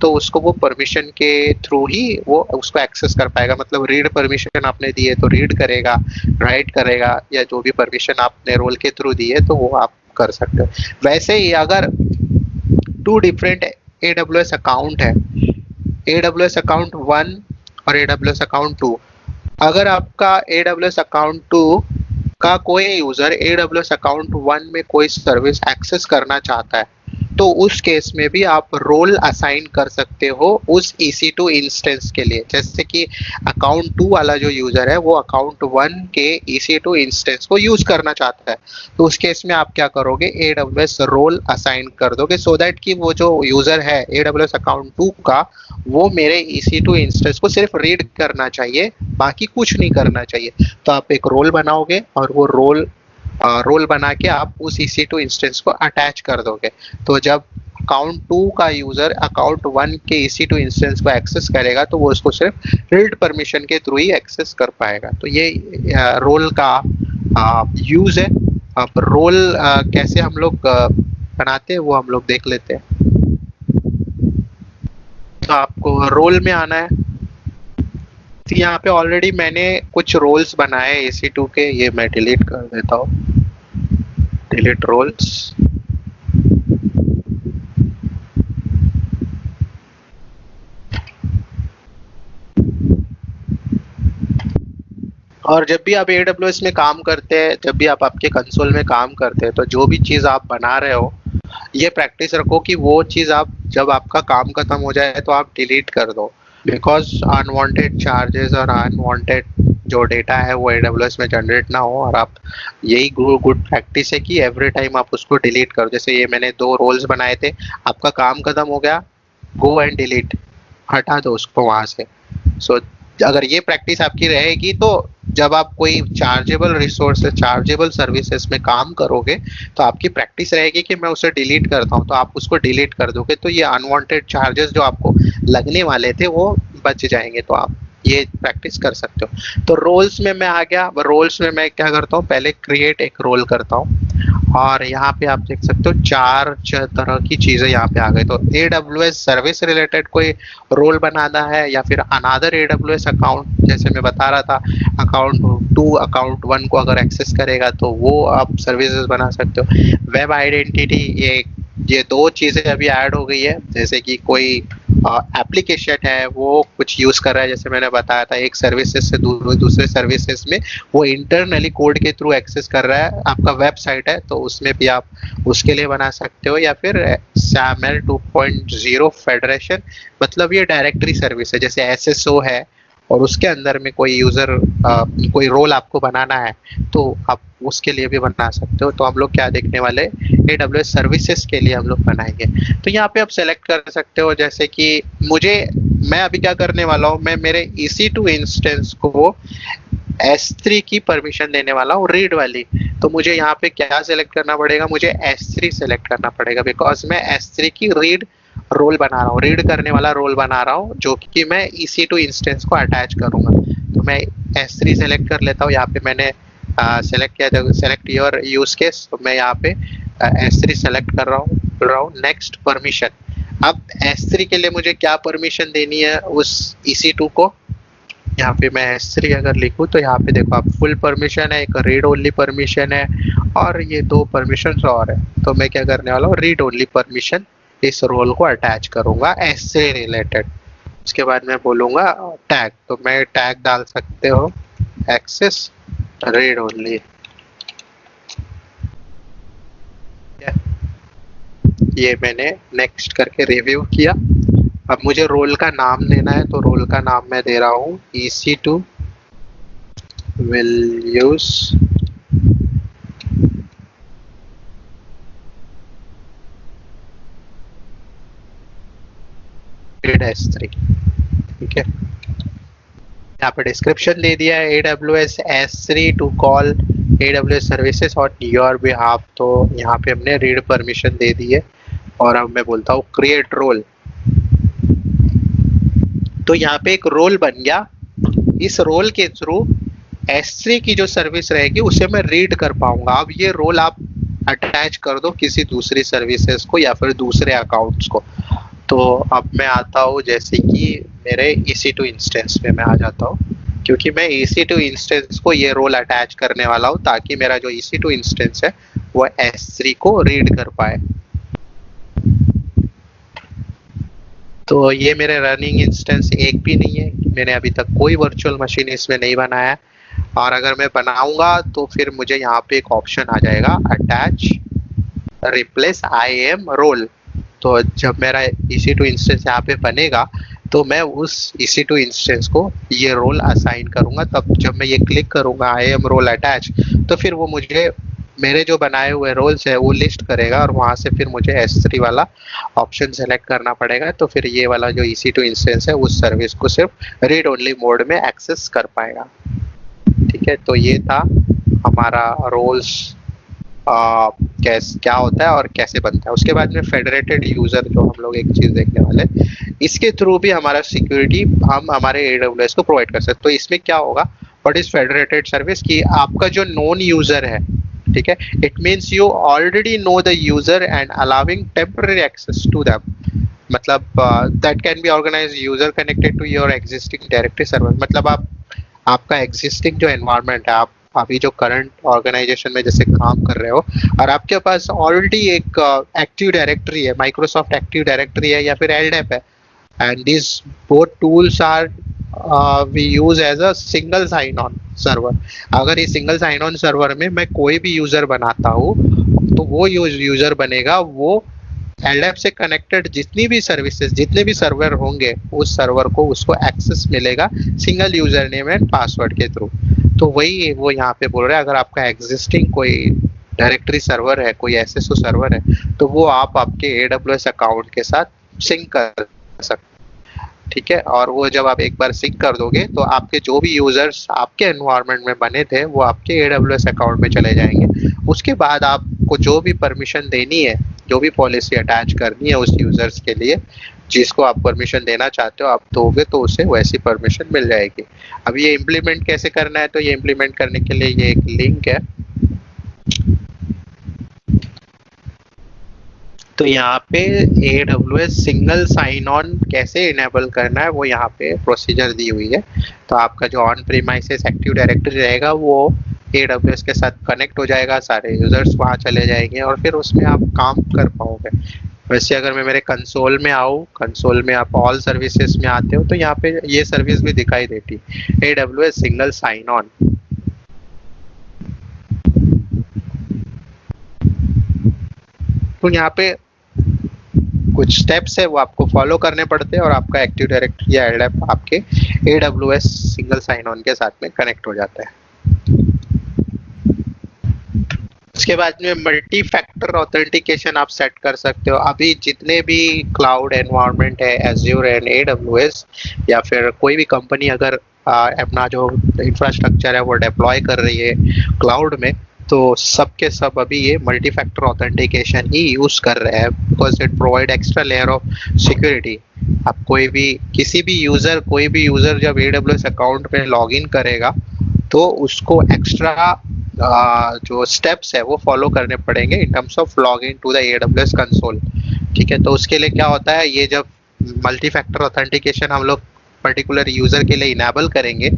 तो उसको वो परमिशन के थ्रू ही वो उसको एक्सेस कर पाएगा, मतलब रीड परमिशन आपने दी है तो रीड करेगा, राइट करेगा, या जो भी परमिशन आपने रोल के थ्रू दी है तो वो आप कर सकते हो। वैसे ही अगर टू डिफरेंट AWS अकाउंट है, AWS अकाउंट 1 और AWS अकाउंट 2, अगर आपका AWS अकाउंट 2 का कोई यूजर AWS अकाउंट 1 में कोई सर्विस एक्सेस करना चाहता है तो उस केस में भी आप रोल असाइन कर सकते हो उस EC2 इंस्टेंस के लिए। जैसे कि अकाउंट 2 वाला जो यूजर है वो अकाउंट 1 के EC2 इंस्टेंस को यूज करना चाहता है, तो उस केस में आप क्या करोगे, AWS रोल असाइन कर दोगे, सो दैट कि वो जो यूजर है AWS अकाउंट 2 का, वो मेरे EC2 इंस्टेंस को सिर्फ रीड करना चाहिए, बाकी कुछ नहीं करना चाहिए। तो आप एक रोल बनाओगे और वो रोल बना के आप उस EC2 इंस्टेंस को अटैच कर दोगे। तो जब अकाउंट 2 का यूजर अकाउंट 1 के EC2 इंस्टेंस को एक्सेस करेगा तो वो उसको सिर्फ रीड परमिशन के थ्रू ही एक्सेस कर पाएगा। तो ये रोल का यूज है। अब रोल कैसे हम लोग बनाते हैं वो हम लोग देख लेते हैं। तो आपको रोल में आना है, तो यहाँ पे ऑलरेडी मैंने कुछ रोल्स बनाए EC2 के, ये मैं डिलीट कर देता हूँ, डिलीट रोल्स। और जब भी आप AWS में काम करते हैं, जब भी आप आपके कंसोल में काम करते हैं, तो जो भी चीज़ आप बना रहे हो ये प्रैक्टिस रखो कि वो चीज़ आप जब आपका काम खत्म हो जाए तो आप डिलीट कर दो, बिकॉज अनवांटेड चार्जेस और अनवांटेड जो डेटा है वो AWS में जनरेट ना हो। और आप यही गुड प्रैक्टिस है कि एवरी टाइम आप उसको डिलीट करो। जैसे ये मैंने 2 रोल्स बनाए थे, आपका काम खत्म हो गया, गो एंड डिलीट, हटा दो उसको वहां से। सो अगर ये प्रैक्टिस आपकी रहेगी तो जब आप कोई चार्जेबल रिसोर्स, चार्जेबल सर्विसेज में काम करोगे तो आपकी प्रैक्टिस रहेगी कि मैं उसे डिलीट करता हूँ, तो आप उसको डिलीट कर दोगे, तो ये अनवांटेड चार्जेस जो आपको लगने वाले थे वो बच जाएंगे। तो आप ये प्रैक्टिस कर सकते हो। तो रोल्स में मैं आ गया। रोल्स में मैं क्या करता हूँ, पहले क्रिएट एक रोल करता हूँ और यहाँ पे आप देख सकते हो 4 तरह की चीजें यहाँ पे आ गई। तो AWS सर्विस रिलेटेड कोई रोल बनाना है या फिर अनदर AWS अकाउंट, जैसे मैं बता रहा था अकाउंट 2 अकाउंट 1 को अगर एक्सेस करेगा तो वो आप सर्विसेज बना सकते हो। वेब आइडेंटिटी, ये 2 चीजें अभी ऐड हो गई है। जैसे कि कोई एप्लीकेशन है वो कुछ यूज कर रहा है, जैसे मैंने बताया था एक सर्विसेज से दूसरे सर्विसेज में वो इंटरनली कोड के थ्रू एक्सेस कर रहा है, आपका वेबसाइट है तो उसमें भी आप उसके लिए बना सकते हो। या फिर SAML 2.0 फेडरेशन, मतलब ये डायरेक्टरी सर्विस है, जैसे SSO है और उसके अंदर में कोई यूजर कोई रोल आपको बनाना है तो आप उसके लिए भी बना सकते हो। तो हम लोग क्या देखने वाले, AWS सर्विसेज के लिए हम लोग बनाएंगे। तो यहाँ पे आप सेलेक्ट कर सकते हो, जैसे कि मैं अभी क्या करने वाला हूँ, मैं मेरे EC2 इंस्टेंस को S3 की परमिशन देने वाला हूँ, रीड वाली। तो मुझे यहाँ पे क्या सेलेक्ट करना पड़ेगा, मुझे S3 सेलेक्ट करना पड़ेगा, बिकॉज मैं S3 की रीड रोल बना रहा हूँ, रीड करने वाला रोल बना रहा हूँ, जो कि मैं EC2 इंस्टेंस को अटैच करूंगा। तो मैं S3 सेलेक्ट कर लेता हूँ। यहाँ पे मैंने सेलेक्ट किया, सेलेक्ट योर यूज केस, तो मैं यहाँ पे S3 सेलेक्ट कर रहा हूँ नेक्स्ट परमिशन। अब S3 के लिए मुझे क्या परमिशन देनी है उस EC2 को, यहाँ पे मैं S3 अगर लिखूँ तो यहाँ पे देखो आप फुल परमिशन है, एक रीड ओनली परमिशन है और ये दो परमिशन और है। तो मैं क्या करने वाला हूँ, रीड ओनली परमिशन इस रोल को अटैच करूंगा S3 रिलेटेड। उसके बाद मैं बोलूंगा टैग, तो मैं टैग डाल सकते हो एक्सेस रीड ओनली। ये मैंने नेक्स्ट करके रिव्यू किया। अब मुझे रोल का नाम देना है, तो रोल का नाम मैं दे रहा हूँ EC2 will use S3। ठीक है, यहाँ पे डिस्क्रिप्शन दे दिया है AWS S3 to call AWS services on your behalf. तो यहाँ पे हमने रीड परमिशन दे दी है और अब मैं बोलता हूँ क्रिएट रोल। तो यहाँ पे एक रोल बन गया। इस रोल के थ्रू S3 की जो सर्विस रहेगी उसे मैं रीड कर पाऊंगा। अब ये रोल आप अटैच कर दो किसी दूसरी सर्विसेज को या फिर दूसरे अकाउंट्स को। तो अब मैं आता हूँ जैसे कि मेरे EC2 इंस्टेंस में मैं आ जाता हूँ, क्योंकि मैं EC2 इंस्टेंस को ये रोल अटैच करने वाला हूँ ताकि मेरा जो EC2 इंस्टेंस है वो S3 को रीड कर पाए। तो ये मेरे रनिंग इंस्टेंस एक भी नहीं है, मैंने अभी तक कोई वर्चुअल मशीन इसमें नहीं बनाया है। और अगर मैं बनाऊंगा तो फिर मुझे यहाँ पे एक ऑप्शन आ जाएगा अटैच रिप्लेस IAM रोल। तो जब मेरा EC2 इंस्टेंस यहाँ पे बनेगा तो मैं उस EC2 इंस्टेंस को ये रोल असाइन करूंगा। तब जब मैं ये क्लिक करूंगा IAM रोल अटैच, तो फिर वो मुझे मेरे जो बनाए हुए रोल्स है वो लिस्ट करेगा और वहां से फिर मुझे S3 वाला ऑप्शन सेलेक्ट करना पड़ेगा। तो फिर ये वाला जो EC2 इंस्टेंस है उस सर्विस को सिर्फ रीड ओनली मोड में एक्सेस कर पाएगा। ठीक है, तो ये था हमारा रोल्स क्या होता है और कैसे बनता है। उसके बाद में फेडरेटेड यूजर जो हम लोग एक चीज देखने वाले, इसके थ्रू भी हमारा सिक्योरिटी हम हमारे AWS को प्रोवाइड कर सकते। तो इसमें क्या होगा, व्हाट इज फेडरेटेड सर्विस, कि आपका जो नोन यूजर है, ठीक है, it means you already know the user and allowing temporary access to them. मतलब that can be organise user connected to your existing directory server. मतलब आपका एग्जिस्टिंग जो एनवायरनमेंट है, आप अभी जो करंट ऑर्गेनाइजेशन में जैसे काम कर रहे हो और आपके पास ऑलरेडी एक एक्टिव डायरेक्टरी है, माइक्रोसॉफ्ट एक्टिव डायरेक्टरी है या फिर LDAP है, and this both tools are we use as a single sign on server. अगर ये सिंगल साइन ऑन सर्वर में मैं कोई भी यूजर बनाता हूँ तो वो यूजर बनेगा वो LDAP से कनेक्टेड जितनी भी सर्विसेज, जितने भी सर्वर होंगे उस सर्वर को उसको एक्सेस मिलेगा single user name and password के थ्रू। तो वही वो यहाँ पे बोल रहे हैं, अगर आपका एग्जिस्टिंग कोई डायरेक्टरी सर्वर है, कोई SSO सर्वर है, तो वो आप आपके AWS अकाउंट के साथ सिंक कर सकते। ठीक है, और वो जब आप एक बार सिंक कर दोगे तो आपके जो भी यूजर्स आपके एनवायरनमेंट में बने थे वो आपके AWS अकाउंट में चले जाएंगे। उसके बाद आपको जो भी परमिशन देनी है, जो भी पॉलिसी अटैच करनी है उस यूजर्स के लिए, जिसको आप परमिशन देना चाहते हो आप दोगे तो उसे वैसी परमिशन मिल जाएगी। अब ये इम्प्लीमेंट कैसे करना है, तो ये इम्प्लीमेंट करने के लिए ये एक लिंक है। तो यहाँ पे AWS सिंगल साइन ऑन कैसे इनेबल करना है वो यहाँ पे प्रोसीजर दी हुई है। तो आपका जो ऑन प्रीमाइसेस एक्टिव डायरेक्टरी रहेगा वो AWS के साथ कनेक्ट हो जाएगा, सारे यूजर्स वहाँ चले जाएंगे और फिर उसमें आप काम कर पाओगे। वैसे अगर मैं मेरे कंसोल में आऊँ, कंसोल में आप ऑल सर्विसेज में आते हो तो यहाँ पे ये सर्विस भी दिखाई देती, AWS सिंगल साइन ऑन। तो यहाँ पे कुछ स्टेप्स है वो आपको फॉलो करने पड़ते हैं और आपका एक्टिव डायरेक्टरी या LDAP आपके AWS सिंगल साइन ऑन के साथ में कनेक्ट हो जाता है। उसके बाद में मल्टी फैक्टर ऑथेंटिकेशन आप सेट कर सकते हो। अभी जितने भी क्लाउड एनवायरनमेंट है, Azure एंड AWS, या फिर कोई भी कंपनी अगर अपना जो इंफ्रास्ट्रक्चर है वो डिप्लॉय कर रही है क्लाउड में, तो सबके सब अभी ये मल्टी फैक्टर ऑथेंटिकेशन ही यूज कर रहे हैं, because it provide extra layer of security. आप कोई भी भी यूजर जब AWS अकाउंट पे लॉग इन करेगा तो उसको एक्स्ट्रा जो स्टेप्स है वो फॉलो करने पड़ेंगे in terms of log in to the AWS console. ठीक है, तो उसके लिए क्या होता है, ये जब मल्टी फैक्टर ऑथेंटिकेशन हम लोग पर्टिकुलर यूजर के लिए इनेबल करेंगे,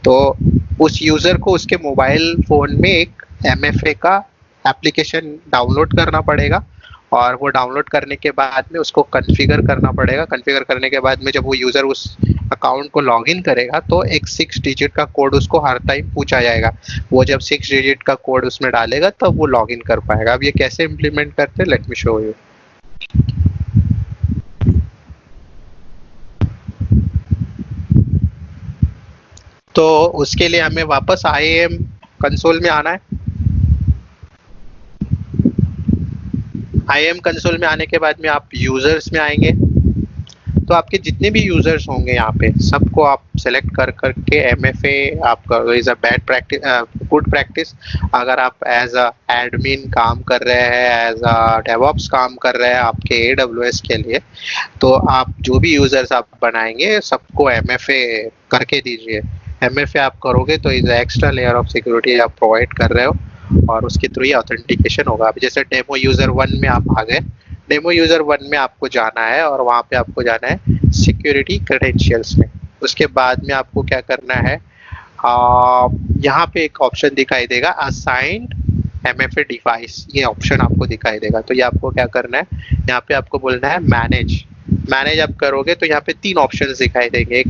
तो उस यूजर को उसके मोबाइल फोन में एक एमएफए का एप्लीकेशन डाउनलोड करना पड़ेगा, और वो डाउनलोड करने के बाद में उसको कॉन्फ़िगर करना पड़ेगा। कॉन्फ़िगर करने के बाद में जब वो यूज़र उस अकाउंट को लॉगिन करेगा, तो एक 6 डिजिट का कोड उसको हर टाइम पूछा जाएगा। वो जब 6 डिजिट का कोड उसमें डालेगा तब वो लॉगिन कर पाएगा। अब ये कैसे इम्प्लीमेंट करते हैं, लेट मी शो यू। तो उसके लिए हमें वापस IAM कंसोल में आना है। IAM कंसोल में आने के बाद में आप यूजर्स में आएंगे, तो आपके जितने भी यूजर्स होंगे यहाँ पे सबको आप सेलेक्ट कर करके MFA आपका is a bad practice, good practice. अगर आप एज अ एडमिन काम कर रहे हैं, एज अ डेवऑप्स काम कर रहे हैं आपके AWS के लिए, तो आप जो भी यूजर्स आप बनाएंगे सबको MFA करके दीजिए। MFA आप करोगे तो is extra layer of security आप प्रोवाइड कर रहे हो, और उसके थ्रू ही ऑथेंटिकेशन होगा। अब जैसे डेमो यूजर 1 में आप आ गए, डेमो यूजर 1 में आपको जाना है और वहाँ पे आपको जाना है सिक्योरिटी क्रेडेंशियल्स में। उसके बाद में आपको क्या करना है, यहाँ पे एक ऑप्शन दिखाई देगा असाइंड MFA डिवाइस, ये ऑप्शन आपको दिखाई देगा। तो ये आपको क्या करना है, यहाँ पे आपको बोलना है मैनेज। मैनेज आप करोगे तो यहाँ पे 3 ऑप्शंस दिखाई देंगे,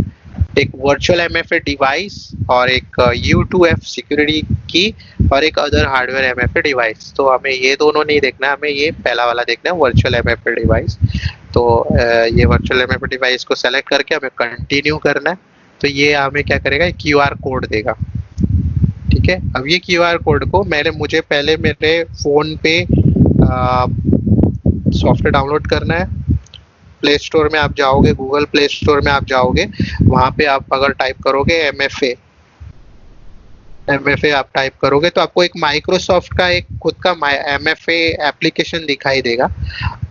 एक वर्चुअल MFA डिवाइस, और एक U2F सिक्योरिटी की, और एक अदर हार्डवेयर MFA डिवाइस। तो हमें ये दोनों नहीं देखना है, हमें ये पहला वाला देखना है, वर्चुअल MFA डिवाइस। तो ये वर्चुअल MFA डिवाइस को सेलेक्ट करके हमें कंटिन्यू करना है। तो ये हमें क्या करेगा, QR कोड देगा। ठीक है, अब ये QR कोड को मुझे पहले मेरे फोन पे सॉफ्टवेयर डाउनलोड करना है। प्ले स्टोर में आप जाओगे, गूगल प्ले स्टोर में आप जाओगे, वहाँ पे आप अगर टाइप करोगे MFA आप टाइप करोगे तो आपको एक माइक्रोसॉफ्ट का एक खुद का MFA एप्लीकेशन दिखाई देगा।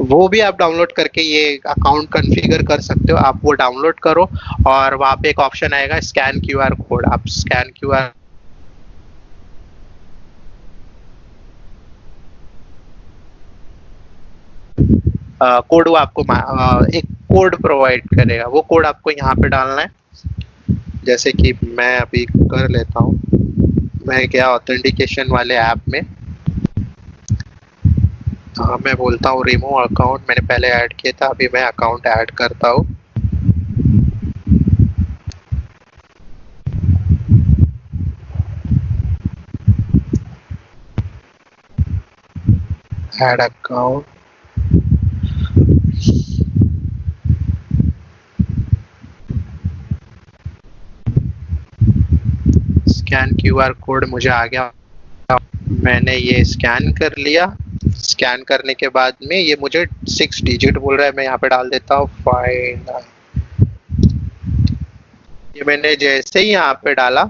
वो भी आप डाउनलोड करके ये अकाउंट कॉन्फ़िगर कर सकते हो। आप वो डाउनलोड करो, और वहाँ पे एक ऑप्शन आएगा स्कैन QR कोड, आप स्कैन QR कोड वो आपको एक कोड प्रोवाइड करेगा। वो कोड आपको यहाँ पे डालना है। जैसे कि मैं अभी कर लेता हूँ, मैं गया ऑथेंटिकेशन वाले ऐप में, मैं बोलता हूँ रिमूव अकाउंट, मैंने पहले ऐड किया था, अभी मैं अकाउंट ऐड करता हूँ। Add account, scan QR code मुझे आ गया, मैंने ये स्कैन कर लिया। स्कैन करने के बाद में ये मुझे 6 डिजिट बोल रहा है, मैं यहाँ पे डाल देता हूँ 5। ये मैंने जैसे ही यहाँ पे डाला,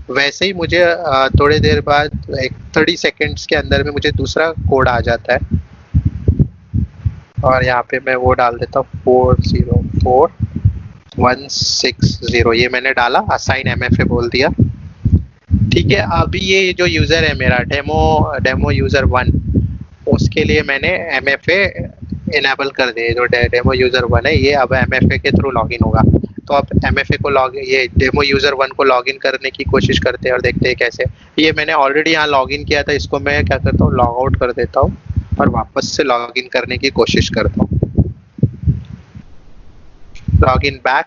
वैसे ही मुझे थोड़ी देर बाद एक 30 सेकेंड्स के अंदर में मुझे दूसरा कोड आ जाता है, और यहाँ पे मैं वो डाल देता हूँ 404160। ये मैंने डाला, असाइन MFA बोल दिया। ठीक है, अभी ये जो यूज़र है मेरा डेमो यूज़र 1, उसके लिए मैंने MFA इनेबल कर दिए। जो डेमो यूज़र 1 है, ये अब MFA के थ्रू लॉगिन होगा। तो अब MFA को ये डेमो यूज़र 1 को लॉगिन करने की कोशिश करते हैं और देखते हैं कैसे। ये मैंने ऑलरेडी यहाँ लॉगिन किया था, इसको मैं क्या करता हूँ, लॉग आउट कर देता हूँ और वापस से लॉगिन करने की कोशिश करता हूँ। Login back.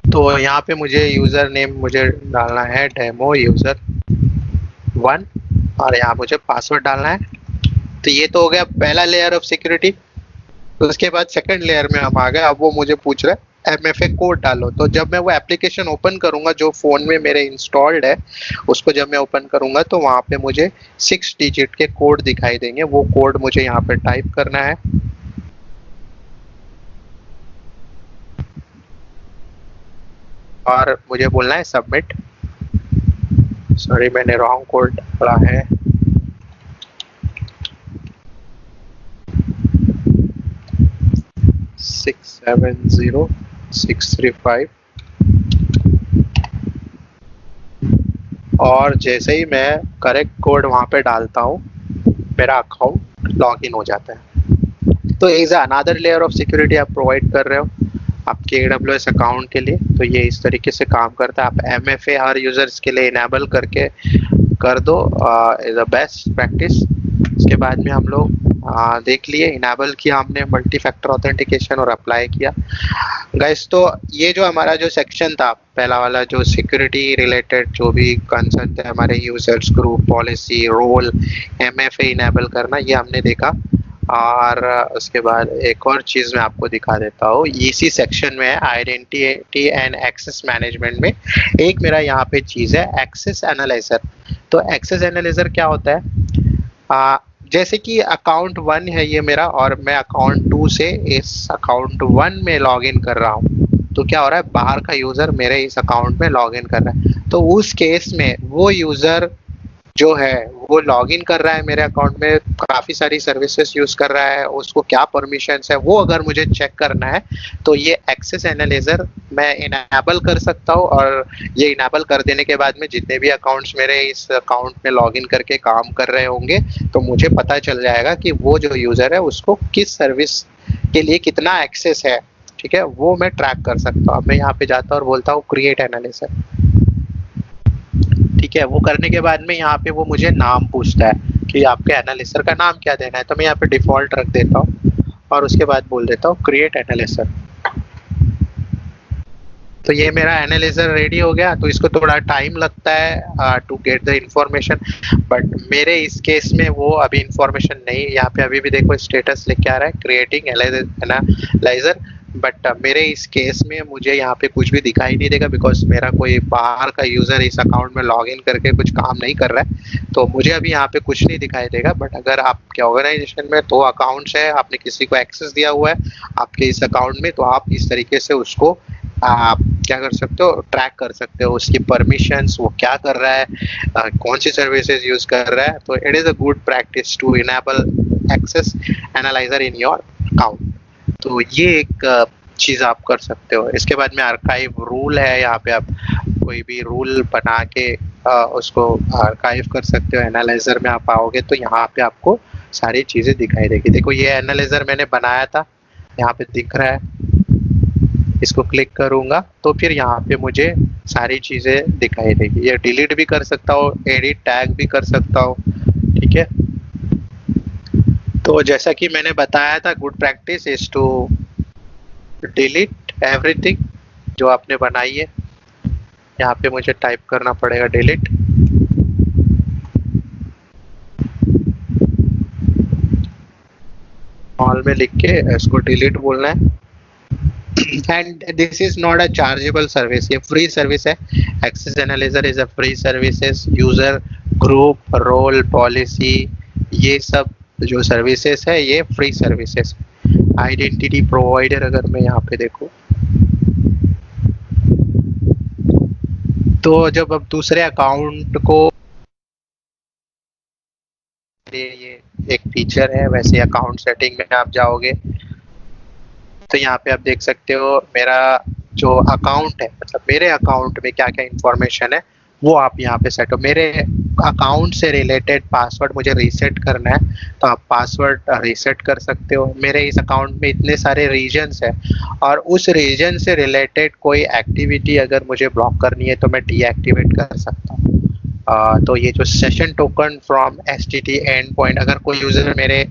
तो यहाँ पे मुझे यूज़र नेम मुझे डालना है डेमो यूज़र 1, और यहाँ मुझे पासवर्ड डालना है। तो ये तो हो गया पहला लेयर ऑफ सिक्योरिटी। तो उसके बाद सेकंड लेयर में हम आ गए। अब वो मुझे पूछ रहा है MFA कोड डालो। तो जब मैं वो एप्लीकेशन ओपन करूंगा जो फ़ोन में मेरे इंस्टॉल्ड है, उसको जब मैं ओपन करूंगा तो वहाँ पे मुझे 6 डिजिट के कोड दिखाई देंगे। वो कोड मुझे यहाँ पे टाइप करना है। और मुझे बोलना है सबमिट। सॉरी मैंने रॉन्ग कोड डाला है। सिक्स 70635। और जैसे ही मैं करेक्ट कोड वहां पे डालता हूँ मेरा अकाउंट लॉग इन हो जाता है। तो is another layer of security आप प्रोवाइड कर रहे हो आपके AWS अकाउंट के लिए। तो ये इस तरीके से काम करता है। आप MFA हर यूजर्स के लिए इनेबल करके कर दो, इज अ बेस्ट प्रैक्टिस। उसके बाद में हम लोग देख लिए, इनेबल किया हमने मल्टी फैक्टर ऑथेंटिकेशन और अप्लाई किया गाइस। तो ये जो हमारा जो सेक्शन था पहला वाला, जो सिक्योरिटी रिलेटेड जो भी कंसर्न थे हमारे users, group policy, role, MFA enable करना, ये हमने देखा। और उसके बाद एक और चीज मैं आपको दिखा देता हूँ, इसी सेक्शन में है आइडेंटिटी एंड एक्सेस मैनेजमेंट में एक मेरा यहाँ पे चीज है एक्सेस एनालाइजर। तो एक्सेस एनालाइजर क्या होता है? जैसे कि अकाउंट 1 है ये मेरा, और मैं अकाउंट 2 से इस अकाउंट 1 में लॉग इन कर रहा हूँ। तो क्या हो रहा है, बाहर का यूजर मेरे इस अकाउंट में लॉग इन कर रहा है। तो उस केस में वो यूजर जो है वो लॉग इन कर रहा है मेरे अकाउंट में, काफी सारी सर्विसेज यूज कर रहा है, उसको क्या परमिशंस है वो अगर मुझे चेक करना है तो ये एक्सेस एनालाइजर मैं इनेबल कर सकता हूँ। और ये इनेबल कर देने के बाद में जितने भी अकाउंट्स मेरे इस अकाउंट में लॉग इन करके काम कर रहे होंगे तो मुझे पता चल जाएगा कि वो जो यूजर है उसको किस सर्विस के लिए कितना एक्सेस है। ठीक है, वो मैं ट्रैक कर सकता हूँ। अब मैं यहाँ पे जाता हूँ और बोलता हूँ क्रिएट एनालिसिस। ठीक है, वो करने के बाद में यहाँ पे वो मुझे नाम पूछता है कि आपके एनालिसिस का नाम क्या देना है। तो मैं यहाँ पे डिफॉल्ट रख देता हूँ और उसके बाद बोल देता हूँ क्रिएट एनालिसिस। तो ये मेरा एनालिसिस रेडी हो गया। तो इसको थोड़ा टाइम लगता है to get the information, but मेरे इस केस में वो अभी इंफॉर्मेशन नहीं, यहाँ पे अभी भी देखो स्टेटस लिख के आ रहा है क्रिएटिंग एनालाइजर। बट मेरे इस केस में मुझे यहाँ पे कुछ भी दिखाई नहीं देगा, बिकॉज मेरा कोई बाहर का यूजर इस अकाउंट में लॉग इन करके कुछ काम नहीं कर रहा है। तो मुझे अभी यहाँ पे कुछ नहीं दिखाई देगा। बट अगर आपके ऑर्गेनाइजेशन में 2 अकाउंट्स है, आपने किसी को एक्सेस दिया हुआ है आपके इस अकाउंट में, तो आप इस तरीके से उसको आप क्या कर सकते हो, ट्रैक कर सकते हो उसकी परमिशंस, वो क्या कर रहा है, कौन सी सर्विसेज यूज कर रहा है। तो it is a good practice to enable access analyser in your account. तो ये एक चीज आप कर सकते हो। इसके बाद में आर्काइव रूल है, यहाँ पे आप कोई भी रूल बना के उसको आर्काइव कर सकते हो। एनालाइजर में आप आओगे तो यहाँ पे आपको सारी चीजें दिखाई देगी। देखो ये एनालाइजर मैंने बनाया था, यहाँ पे दिख रहा है। इसको क्लिक करूंगा तो फिर यहाँ पे मुझे सारी चीजें दिखाई देगी। ये डिलीट भी कर सकता हूँ, एडिट टैग भी कर सकता हूँ। ठीक है, तो जैसा कि मैंने बताया था, good practice is to delete everything जो आपने बनाई है। यहाँ पे मुझे टाइप करना पड़ेगा डिलीट। ऑल में लिख के इसको डिलीट बोलना है। And this is not a chargeable service, ये फ्री सर्विस है। Access analyzer is a free services. User group role policy ये सब जो सर्विसेज है ये फ्री सर्विसेज। आइडेंटिटी प्रोवाइडर अगर मैं यहाँ पे देखूँ तो जब अब दूसरे अकाउंट को, ये एक फीचर है, वैसे अकाउंट सेटिंग में आप जाओगे तो यहाँ पे आप देख सकते हो मेरा जो अकाउंट है, मतलब मेरे अकाउंट में क्या क्या इंफॉर्मेशन है वो आप यहाँ पे सेट हो। मेरे अकाउंट से रिलेटेड पासवर्ड मुझे रीसेट करना है तो आप पासवर्ड रीसेट कर सकते हो। मेरे इस अकाउंट में इतने सारे रीजन्स है और उस रीजन से रिलेटेड कोई एक्टिविटी अगर मुझे ब्लॉक करनी है तो मैं डीएक्टिवेट कर सकता हूँ। तो ये जो session token from HTT end point, अगर कोई यूजर मेरे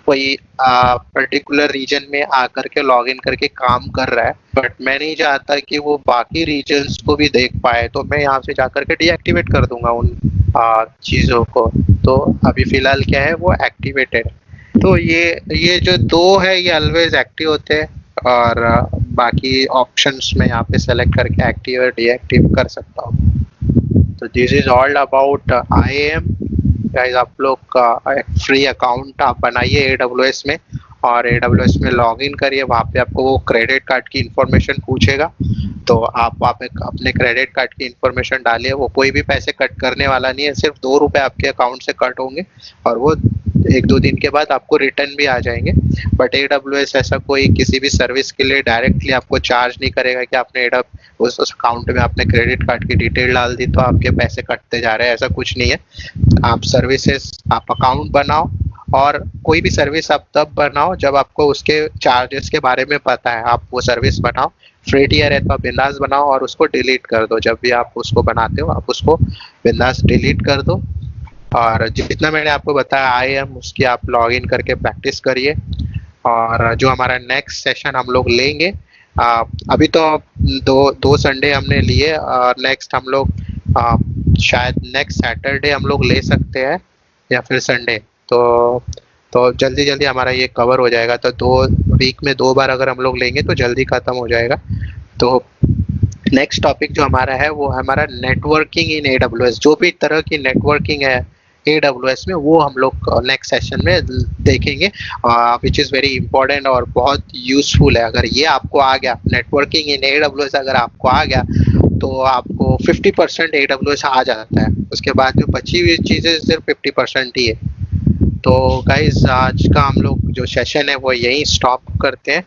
कोई पर्टिकुलर रीजन में आकर के लॉग इन करके काम कर रहा है बट मैं नहीं चाहता कि वो बाकी रीजन्स को भी देख पाए, तो मैं यहाँ से जाकर के डीएक्टिवेट कर दूंगा उन चीज़ों को। तो अभी फिलहाल क्या है, वो एक्टिवेटेड। तो ये जो 2 है ये ऑलवेज एक्टिव होते हैं और बाकी ऑप्शंस में यहाँ पे सेलेक्ट करके एक्टिव और डीएक्टिव कर सकता हूँ। तो this is all about IAM guys. आप लोग का एक फ्री अकाउंट आप बनाइए AWS में और AWS में लॉग इन करिए। वहाँ पे आपको वो क्रेडिट कार्ड की इंफॉर्मेशन पूछेगा तो आप एक अपने क्रेडिट कार्ड की इंफॉर्मेशन डालिए, वो कोई भी पैसे कट करने वाला नहीं है, सिर्फ 2 रुपए आपके अकाउंट से कट होंगे और वो 1-2 दिन के बाद आपको रिटर्न भी आ जाएंगे। बट AWS ऐसा कोई किसी भी सर्विस के लिए डायरेक्टली आपको चार्ज नहीं करेगा कि आपने उस अकाउंट में आपने क्रेडिट कार्ड की डिटेल डाल दी तो आपके पैसे कटते जा रहे हैं, ऐसा कुछ नहीं है। आप सर्विसेज, आप अकाउंट बनाओ और कोई भी सर्विस आप तब बनाओ जब आपको उसके चार्जेस के बारे में पता है। आप वो सर्विस बनाओ, फ्री टियर है तो आप बिंदास बनाओ और उसको डिलीट कर दो। जब भी आप उसको बनाते हो आप उसको बिंदास डिलीट कर दो। और जितना मैंने आपको बताया IAM, उसकी आप लॉग इन करके प्रैक्टिस करिए। और जो हमारा नेक्स्ट सेशन हम लोग लेंगे, अभी तो दो दो संडे हमने लिए और नेक्स्ट हम लोग शायद नेक्स्ट सैटरडे हम लोग ले सकते हैं या फिर संडे। तो जल्दी जल्दी हमारा ये कवर हो जाएगा। तो 2 वीक में 2 बार अगर हम लोग लेंगे तो जल्दी खत्म हो जाएगा। तो नेक्स्ट टॉपिक जो हमारा है वो हमारा नेटवर्किंग इन AWS। जो भी तरह की नेटवर्किंग है AWS में वो हम लोग नेक्स्ट सेशन में देखेंगे, विच इज़ वेरी इंपॉर्टेंट और बहुत यूजफुल है। अगर ये आपको आ गया, नेटवर्किंग इन AWS अगर आपको आ गया तो आपको 50% AWS आ जाता है। उसके बाद जो बची हुई चीज़ें सिर्फ 50% ही है। तो गाइज आज का हम लोग जो सेशन है वो यहीं स्टॉप करते हैं।